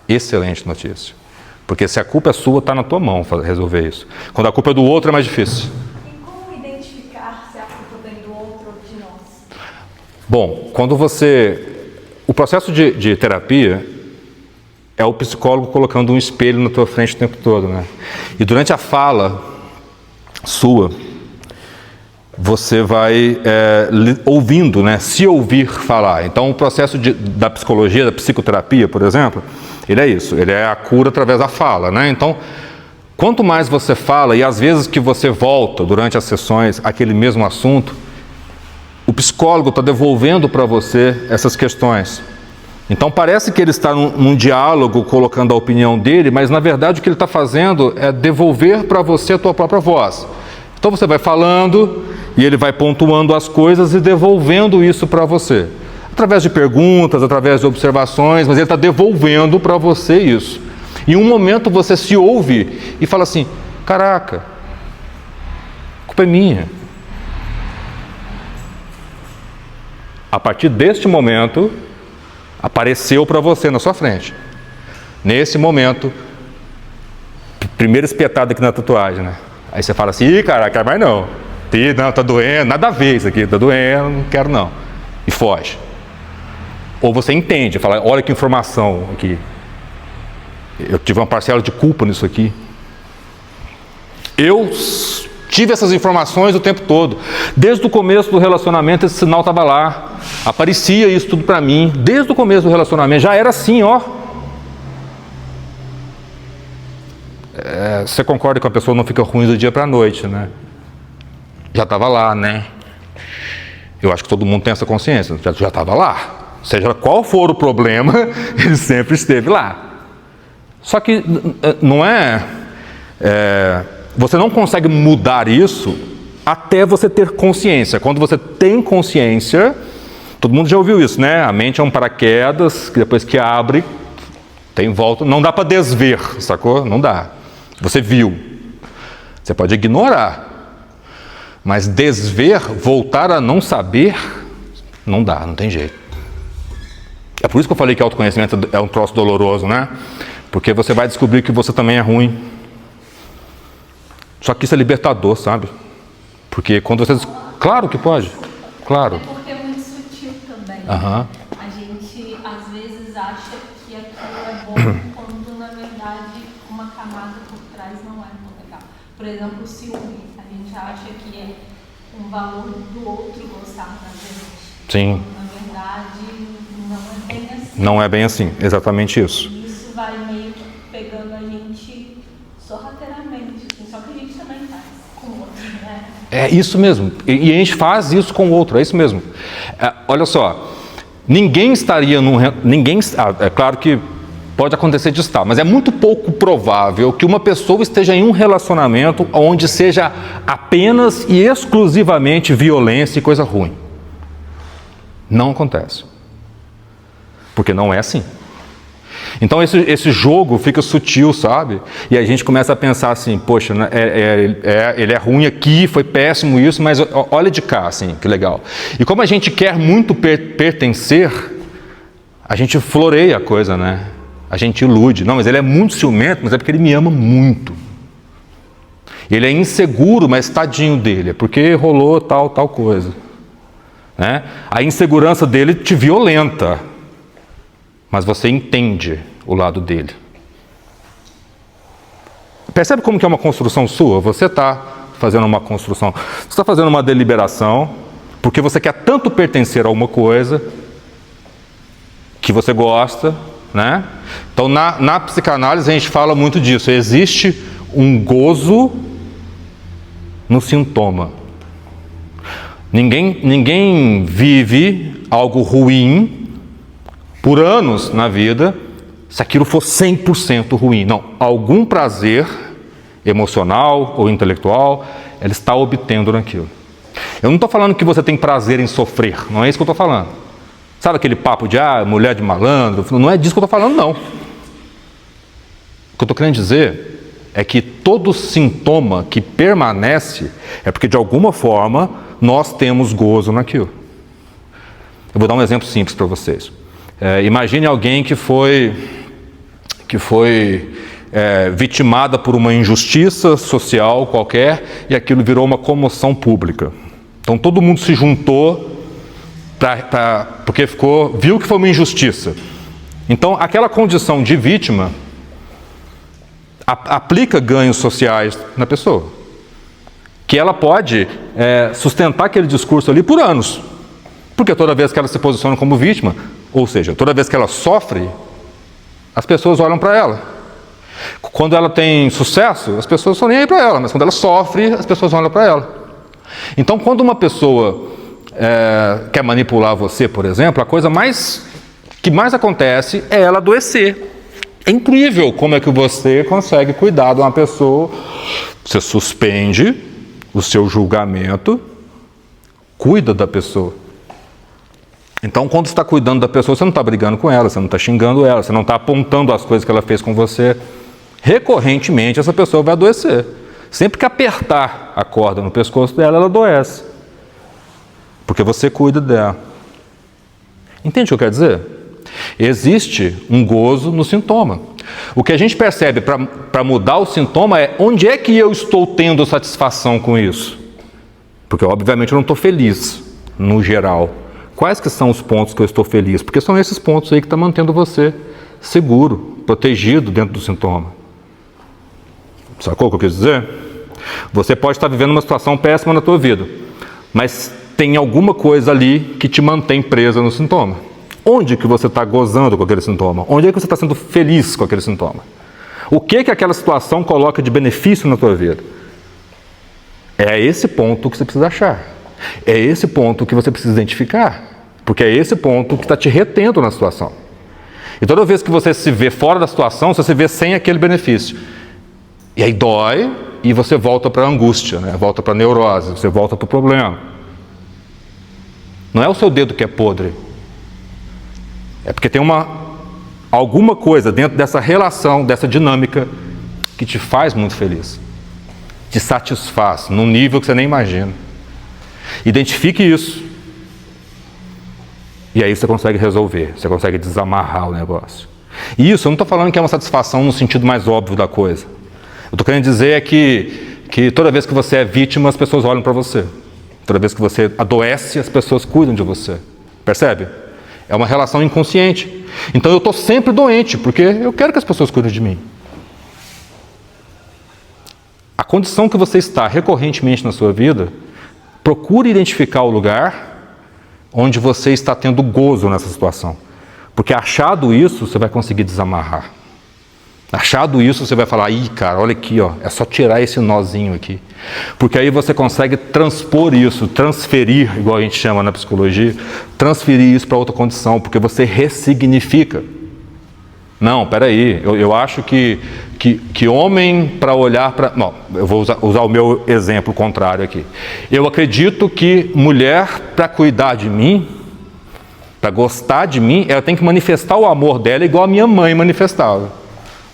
Speaker 1: Excelente notícia. Porque se a culpa é sua, está na tua mão resolver isso. Quando a culpa é do outro, é mais difícil.
Speaker 5: E como identificar se a culpa vem do outro ou de nós?
Speaker 1: Bom, o processo de terapia é o psicólogo colocando um espelho na tua frente o tempo todo, né? E durante a fala sua, você vai ouvindo, né? Se ouvir falar. Então, o processo da psicologia, da psicoterapia, por exemplo, ele é isso. Ele é a cura através da fala, né? Então, quanto mais você fala, e às vezes que você volta durante as sessões aquele mesmo assunto, o psicólogo está devolvendo para você essas questões. Então parece que ele está num diálogo colocando a opinião dele, mas na verdade o que ele está fazendo é devolver para você a tua própria voz. Então você vai falando e ele vai pontuando as coisas e devolvendo isso para você. Através de perguntas, através de observações, mas ele está devolvendo para você isso. Em um momento você se ouve e fala assim, caraca, a culpa é minha. A partir deste momento, apareceu para você na sua frente. Nesse momento, primeira espetada aqui na tatuagem, né? Aí você fala assim, ih, caraca, mas não. Não, tá doendo, nada a ver isso aqui, tá doendo, não quero não. E foge. Ou você entende, fala, olha que informação aqui. Eu tive uma parcela de culpa nisso aqui. Eu tive essas informações o tempo todo. Desde o começo do relacionamento, esse sinal estava lá. Aparecia isso tudo para mim. Desde o começo do relacionamento. Já era assim, ó. Você concorda que a pessoa não fica ruim do dia para a noite, né? Já estava lá, né? Eu acho que todo mundo tem essa consciência. Já estava lá. Seja qual for o problema, ele sempre esteve lá. Só que não você não consegue mudar isso até você ter consciência. Quando você tem consciência, todo mundo já ouviu isso, né? A mente é um paraquedas, que depois que abre, tem volta. Não dá para desver, sacou? Não dá. Você viu. Você pode ignorar. Mas desver, voltar a não saber, não dá, não tem jeito. É por isso que eu falei que autoconhecimento é um troço doloroso, né? Porque você vai descobrir que você também é ruim. Só que isso é libertador, sabe? Porque quando você... Claro que pode. Claro.
Speaker 5: É porque é muito sutil também.
Speaker 1: Aham.
Speaker 5: A gente, às vezes, acha que aquilo é bom quando, na verdade, uma camada por trás não é tão legal. Por exemplo, o ciúme. A gente acha que é um valor do outro gostar da gente.
Speaker 1: Sim.
Speaker 5: Na verdade, não é bem assim.
Speaker 1: Não é bem assim. Exatamente isso.
Speaker 5: E isso vai meio que pegando a gente sorrateiramente. Assim, só que a gente também faz com o outro, né?
Speaker 1: É isso mesmo. E a gente faz isso com o outro. É isso mesmo. Olha só. Ninguém estaria num... é claro que pode acontecer de estar, mas é muito pouco provável que uma pessoa esteja em um relacionamento onde seja apenas e exclusivamente violência e coisa ruim. Não acontece. Porque não é assim. Então esse jogo fica sutil, sabe? E a gente começa a pensar assim, poxa, né, ele é ruim aqui, foi péssimo isso, mas olha de cá, assim, que legal. E como a gente quer muito pertencer, a gente floreia a coisa, né? A gente ilude. Não, mas ele é muito ciumento, mas é porque ele me ama muito. Ele é inseguro, mas tadinho dele, é porque rolou tal coisa. Né? A insegurança dele te violenta, mas você entende o lado dele. Percebe como que é uma construção sua? Você está fazendo uma construção, você está fazendo uma deliberação, porque você quer tanto pertencer a uma coisa que você gosta, né? Então na psicanálise a gente fala muito disso. Existe um gozo no sintoma. Ninguém vive algo ruim por anos na vida se aquilo for 100% ruim. Não, algum prazer emocional ou intelectual ela está obtendo naquilo. Eu não estou falando que você tem prazer em sofrer, não é isso que eu estou falando. Sabe aquele papo de mulher de malandro? Não é disso que eu estou falando, não. O que eu estou querendo dizer é que todo sintoma que permanece é porque de alguma forma nós temos gozo naquilo. Eu vou dar um exemplo simples para vocês. Imagine alguém que foi vitimada por uma injustiça social qualquer e aquilo virou uma comoção pública. Então todo mundo se juntou porque viu que foi uma injustiça. Então aquela condição de vítima aplica ganhos sociais na pessoa. Que ela pode sustentar aquele discurso ali por anos. Porque toda vez que ela se posiciona como vítima, ou seja, toda vez que ela sofre, as pessoas olham para ela. Quando ela tem sucesso, as pessoas estão nem aí para ela, mas quando ela sofre, as pessoas olham para ela. Então, quando uma pessoa quer manipular você, por exemplo, a coisa que mais acontece é ela adoecer. É incrível como é que você consegue cuidar de uma pessoa. Você suspende o seu julgamento, cuida da pessoa. Então, quando você está cuidando da pessoa, você não está brigando com ela, você não está xingando ela, você não está apontando as coisas que ela fez com você. Recorrentemente, essa pessoa vai adoecer. Sempre que apertar a corda no pescoço dela, ela adoece. Porque você cuida dela. Entende o que eu quero dizer? Existe um gozo no sintoma. O que a gente percebe para mudar o sintoma é onde é que eu estou tendo satisfação com isso. Porque, obviamente, eu não estou feliz, no geral, quais que são os pontos que eu estou feliz? Porque são esses pontos aí que estão mantendo você seguro, protegido dentro do sintoma. Sacou o que eu quis dizer? Você pode estar vivendo uma situação péssima na tua vida, mas tem alguma coisa ali que te mantém presa no sintoma. Onde que você está gozando com aquele sintoma? Onde é que você está sendo feliz com aquele sintoma? O que que aquela situação coloca de benefício na tua vida? É esse ponto que você precisa achar. É esse ponto que você precisa identificar. Porque é esse ponto que está te retendo na situação. E toda vez que você se vê fora da situação, você se vê sem aquele benefício. E aí dói e você volta para a angústia, né? Volta para a neurose, você volta para o problema. Não é o seu dedo que é podre. É porque tem alguma coisa dentro dessa relação, dessa dinâmica, que te faz muito feliz. Te satisfaz num nível que você nem imagina. Identifique isso. E aí você consegue resolver, você consegue desamarrar o negócio. E isso, eu não estou falando que é uma satisfação no sentido mais óbvio da coisa. Eu estou querendo dizer que toda vez que você é vítima, as pessoas olham para você. Toda vez que você adoece, as pessoas cuidam de você. Percebe? É uma relação inconsciente. Então eu estou sempre doente, porque eu quero que as pessoas cuidem de mim. A condição que você está recorrentemente na sua vida, procure identificar o lugar onde você está tendo gozo nessa situação. Porque achado isso, você vai conseguir desamarrar. Achado isso, você vai falar, ih, cara, olha aqui, ó, é só tirar esse nozinho aqui. Porque aí você consegue transpor isso, transferir, igual a gente chama na psicologia, transferir isso para outra condição, porque você ressignifica. Não, peraí, eu acho que homem para olhar para... Não, eu vou usar o meu exemplo contrário aqui. Eu acredito que mulher, para cuidar de mim, para gostar de mim, ela tem que manifestar o amor dela igual a minha mãe manifestava.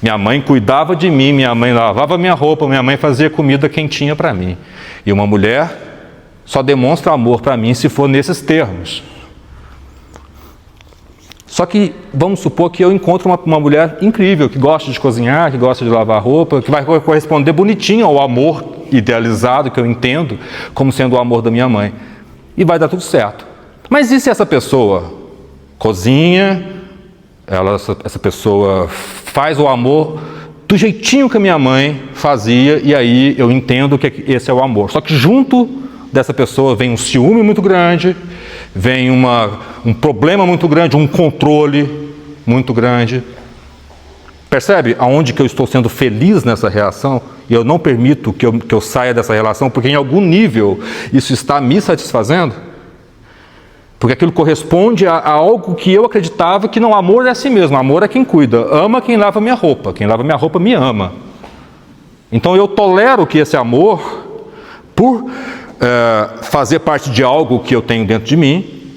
Speaker 1: Minha mãe cuidava de mim, minha mãe lavava minha roupa, minha mãe fazia comida quentinha para mim. E uma mulher só demonstra amor para mim se for nesses termos. Só que vamos supor que eu encontro uma mulher incrível, que gosta de cozinhar, que gosta de lavar roupa, que vai corresponder bonitinho ao amor idealizado que eu entendo como sendo o amor da minha mãe. E vai dar tudo certo. Mas e se essa pessoa cozinha, essa pessoa faz o amor do jeitinho que a minha mãe fazia, e aí eu entendo que esse é o amor. Só que junto dessa pessoa vem um ciúme muito grande, vem um problema muito grande, um controle muito grande. Percebe aonde que eu estou sendo feliz nessa reação? E eu não permito que eu saia dessa relação, porque em algum nível isso está me satisfazendo? Porque aquilo corresponde a algo que eu acreditava que não, amor é assim mesmo, amor é quem cuida, ama quem lava minha roupa, quem lava minha roupa me ama. Então eu tolero que esse amor, por fazer parte de algo que eu tenho dentro de mim,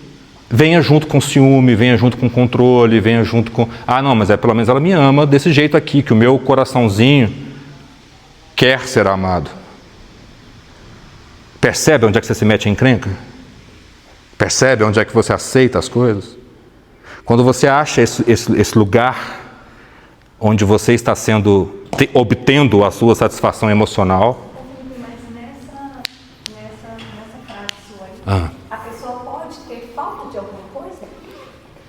Speaker 1: venha junto com ciúme, venha junto com controle, venha junto com... Ah, não, mas pelo menos ela me ama desse jeito aqui, que o meu coraçãozinho quer ser amado. Percebe onde é que você se mete em encrenca? Percebe onde é que você aceita as coisas? Quando você acha esse lugar onde você está obtendo a sua satisfação emocional...
Speaker 5: Mas nessa frase sua aí, a pessoa pode ter falta de alguma coisa?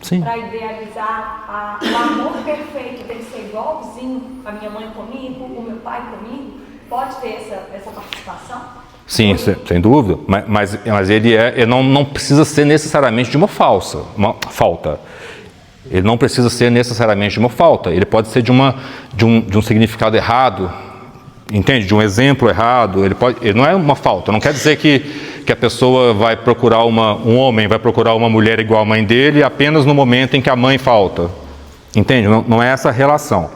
Speaker 1: Sim.
Speaker 5: Para idealizar o amor perfeito tem que ser igualzinho a minha mãe comigo, o meu pai comigo? Pode ter essa participação?
Speaker 1: Sim, sem dúvida, mas ele não precisa ser necessariamente de uma falta. Ele não precisa ser necessariamente de uma falta. Ele pode ser de um significado errado, entende? De um exemplo errado. Ele não é uma falta. Não quer dizer que a pessoa vai procurar um homem, vai procurar uma mulher igual à mãe dele apenas no momento em que a mãe falta. Entende? Não é essa a relação.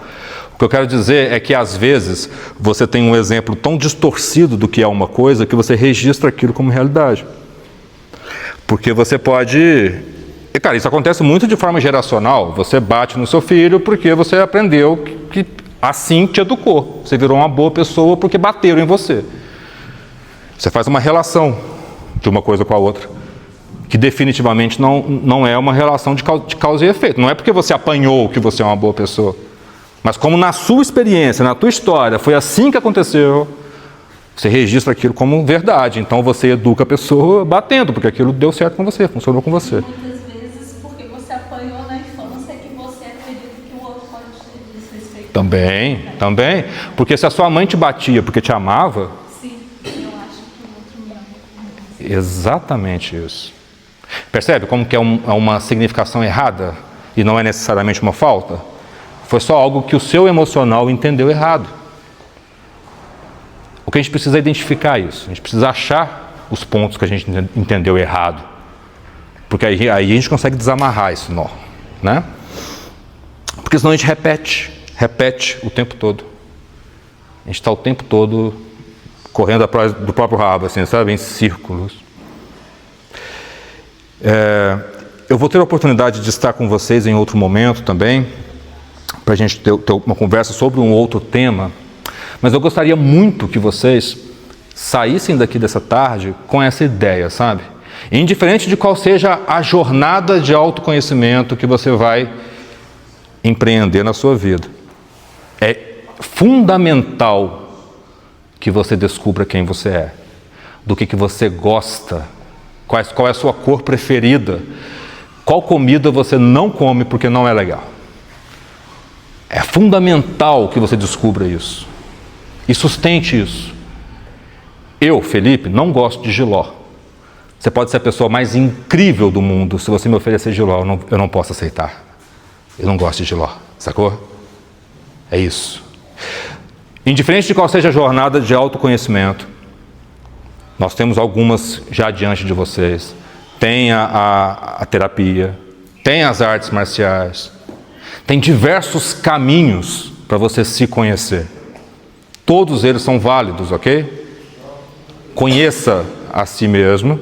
Speaker 1: O que eu quero dizer é que, às vezes, você tem um exemplo tão distorcido do que é uma coisa que você registra aquilo como realidade. Porque você pode... E, cara, isso acontece muito de forma geracional. Você bate no seu filho porque você aprendeu que assim te educou. Você virou uma boa pessoa porque bateram em você. Você faz uma relação de uma coisa com a outra, que definitivamente não é uma relação de causa e efeito. Não é porque você apanhou que você é uma boa pessoa. Mas como na sua experiência, na tua história, foi assim que aconteceu, Você registra aquilo como verdade. Então você educa a pessoa batendo, porque aquilo deu certo com você, funcionou com você.
Speaker 5: Muitas vezes porque você apanhou na infância que você acredita que o outro pode te desrespeitar.
Speaker 1: Também. Porque se a sua mãe te batia porque te amava...
Speaker 5: Sim, eu acho que o outro me ama.
Speaker 1: Exatamente isso. Percebe como que é uma significação errada e não é necessariamente uma falta? Foi só algo que o seu emocional entendeu errado. O que a gente precisa é identificar isso. A gente precisa achar os pontos que a gente entendeu errado. Porque aí a gente consegue desamarrar esse nó, né? Porque senão a gente repete o tempo todo. A gente está o tempo todo correndo atrás do próprio rabo, assim, sabe? Em círculos. Eu vou ter a oportunidade de estar com vocês em outro momento também, para a gente ter uma conversa sobre um outro tema, mas eu gostaria muito que vocês saíssem daqui dessa tarde com essa ideia, sabe? Indiferente de qual seja a jornada de autoconhecimento que você vai empreender na sua vida, é fundamental que você descubra quem você é, do que você gosta, qual é a sua cor preferida, qual comida você não come porque não é legal. É fundamental que você descubra isso e sustente isso. Eu, Felipe, não gosto de jiló. Você pode ser a pessoa mais incrível do mundo, se você me oferecer jiló, eu não posso aceitar. Eu não gosto de jiló, sacou? É isso. Indiferente de qual seja a jornada de autoconhecimento, nós temos algumas já diante de vocês. Tem a terapia, tem as artes marciais, tem diversos caminhos para você se conhecer. Todos eles são válidos, ok? Conheça a si mesmo,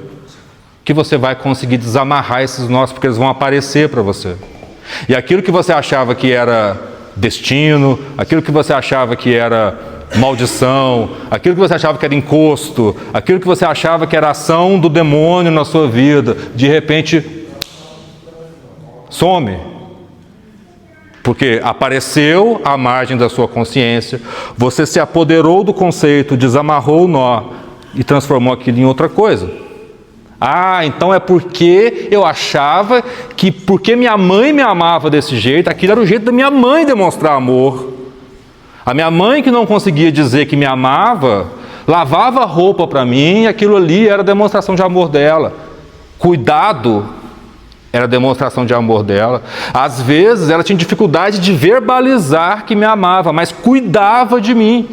Speaker 1: que você vai conseguir desamarrar esses nós, porque eles vão aparecer para você. E aquilo que você achava que era destino, aquilo que você achava que era maldição, aquilo que você achava que era encosto, aquilo que você achava que era ação do demônio na sua vida, de repente some. Porque apareceu à margem da sua consciência, você se apoderou do conceito, desamarrou o nó e transformou aquilo em outra coisa. Ah, então é porque eu achava que porque minha mãe me amava desse jeito, aquilo era o jeito da minha mãe demonstrar amor. A minha mãe, que não conseguia dizer que me amava, lavava roupa para mim e aquilo ali era demonstração de amor dela. Cuidado era demonstração de amor dela. Às vezes ela tinha dificuldade de verbalizar que me amava, mas cuidava de mim.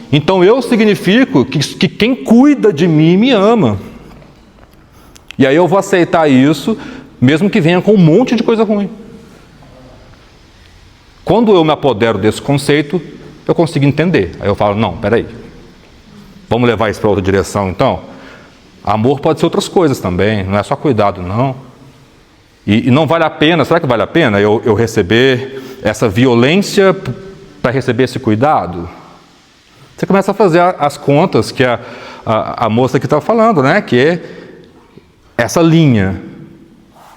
Speaker 1: Então eu significo que quem cuida de mim me ama. E aí eu vou aceitar isso, mesmo que venha com um monte de coisa ruim. Quando eu me apodero desse conceito, eu consigo entender. Aí eu falo, não, peraí, vamos levar isso para outra direção então? Amor pode ser outras coisas também, não é só cuidado, não. E não vale a pena, será que vale a pena eu receber essa violência para receber esse cuidado? Você começa a fazer as contas que a moça aqui estava falando, né? Que é essa linha.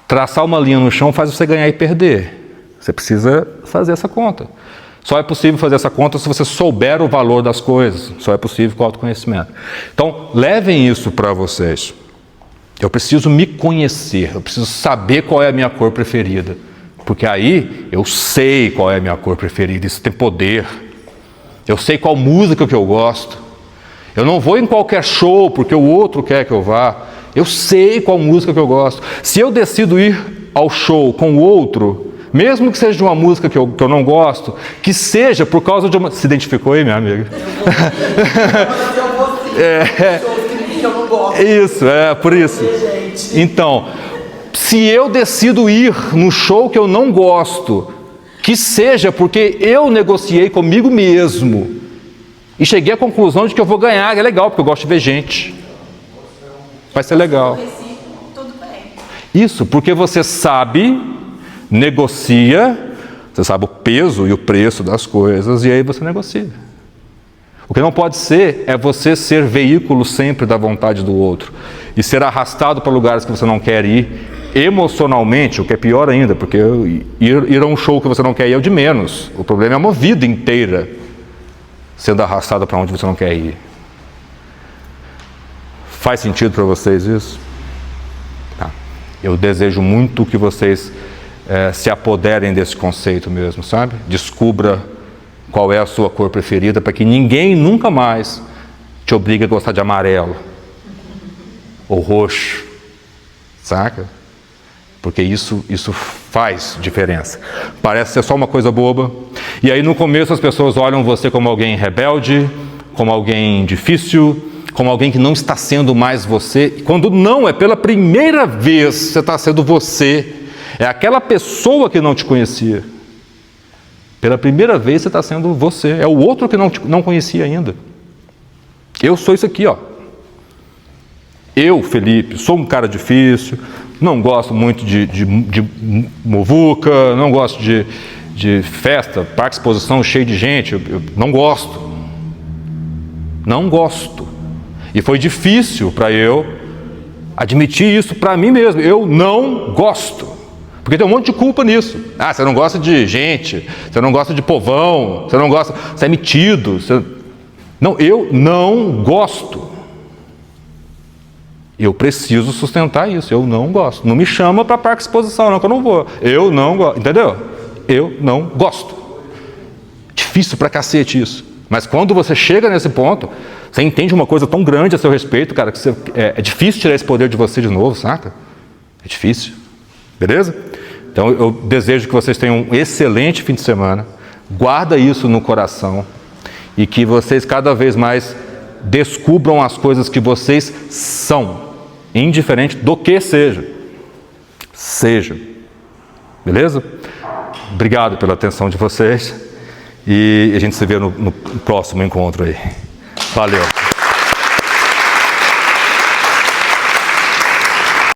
Speaker 1: Traçar uma linha no chão faz você ganhar e perder. Você precisa fazer essa conta. Só é possível fazer essa conta se você souber o valor das coisas. Só é possível com autoconhecimento. Então, levem isso para vocês. Eu preciso me conhecer, eu preciso saber qual é a minha cor preferida. Porque aí eu sei qual é a minha cor preferida, isso tem poder. Eu sei qual música que eu gosto. Eu não vou em qualquer show porque o outro quer que eu vá. Eu sei qual música que eu gosto. Se eu decido ir ao show com o outro, mesmo que seja de uma música que eu não gosto, que seja por causa de uma... Se identificou aí, minha amiga? Isso, por isso. Então, se eu decido ir num show que eu não gosto, que seja porque eu negociei comigo mesmo e cheguei à conclusão de que eu vou ganhar, é legal, porque eu gosto de ver gente. Vai ser legal. Isso, porque você sabe, negocia, você sabe o peso e o preço das coisas, e aí você negocia. O que não pode ser é você ser veículo sempre da vontade do outro e ser arrastado para lugares que você não quer ir emocionalmente, o que é pior ainda, porque ir a um show que você não quer ir é o de menos. O problema é uma vida inteira sendo arrastada para onde você não quer ir. Faz sentido para vocês isso? Tá. Eu desejo muito que vocês se apoderem desse conceito mesmo, sabe? Descubra qual é a sua cor preferida, para que ninguém nunca mais te obrigue a gostar de amarelo ou roxo, saca? Porque isso faz diferença. Parece ser só uma coisa boba. E aí no começo as pessoas olham você como alguém rebelde, como alguém difícil, como alguém que não está sendo mais você. Quando não, é pela primeira vez você está sendo você. É aquela pessoa que não te conhecia. Pela primeira vez você está sendo você. É o outro que não conhecia ainda. Eu sou isso aqui, ó. Eu, Felipe, sou um cara difícil, não gosto muito de muvuca, não gosto de festa, parque, exposição cheio de gente, eu não gosto. Não gosto. E foi difícil para eu admitir isso para mim mesmo. Eu não gosto. Porque tem um monte de culpa nisso. Ah, você não gosta de gente, você não gosta de povão, você não gosta, você é metido. Não, eu não gosto. Eu preciso sustentar isso, eu não gosto. Não me chama para parque exposição, não, que eu não vou. Eu não gosto, entendeu? Eu não gosto. Difícil pra cacete isso. Mas quando você chega nesse ponto, você entende uma coisa tão grande a seu respeito, cara, que é difícil tirar esse poder de você de novo, saca? É difícil. Beleza? Então eu desejo que vocês tenham um excelente fim de semana. Guarda isso no coração. E que vocês cada vez mais descubram as coisas que vocês são, indiferente do que seja. Seja. Beleza? Obrigado pela atenção de vocês. E a gente se vê no próximo encontro aí. Valeu.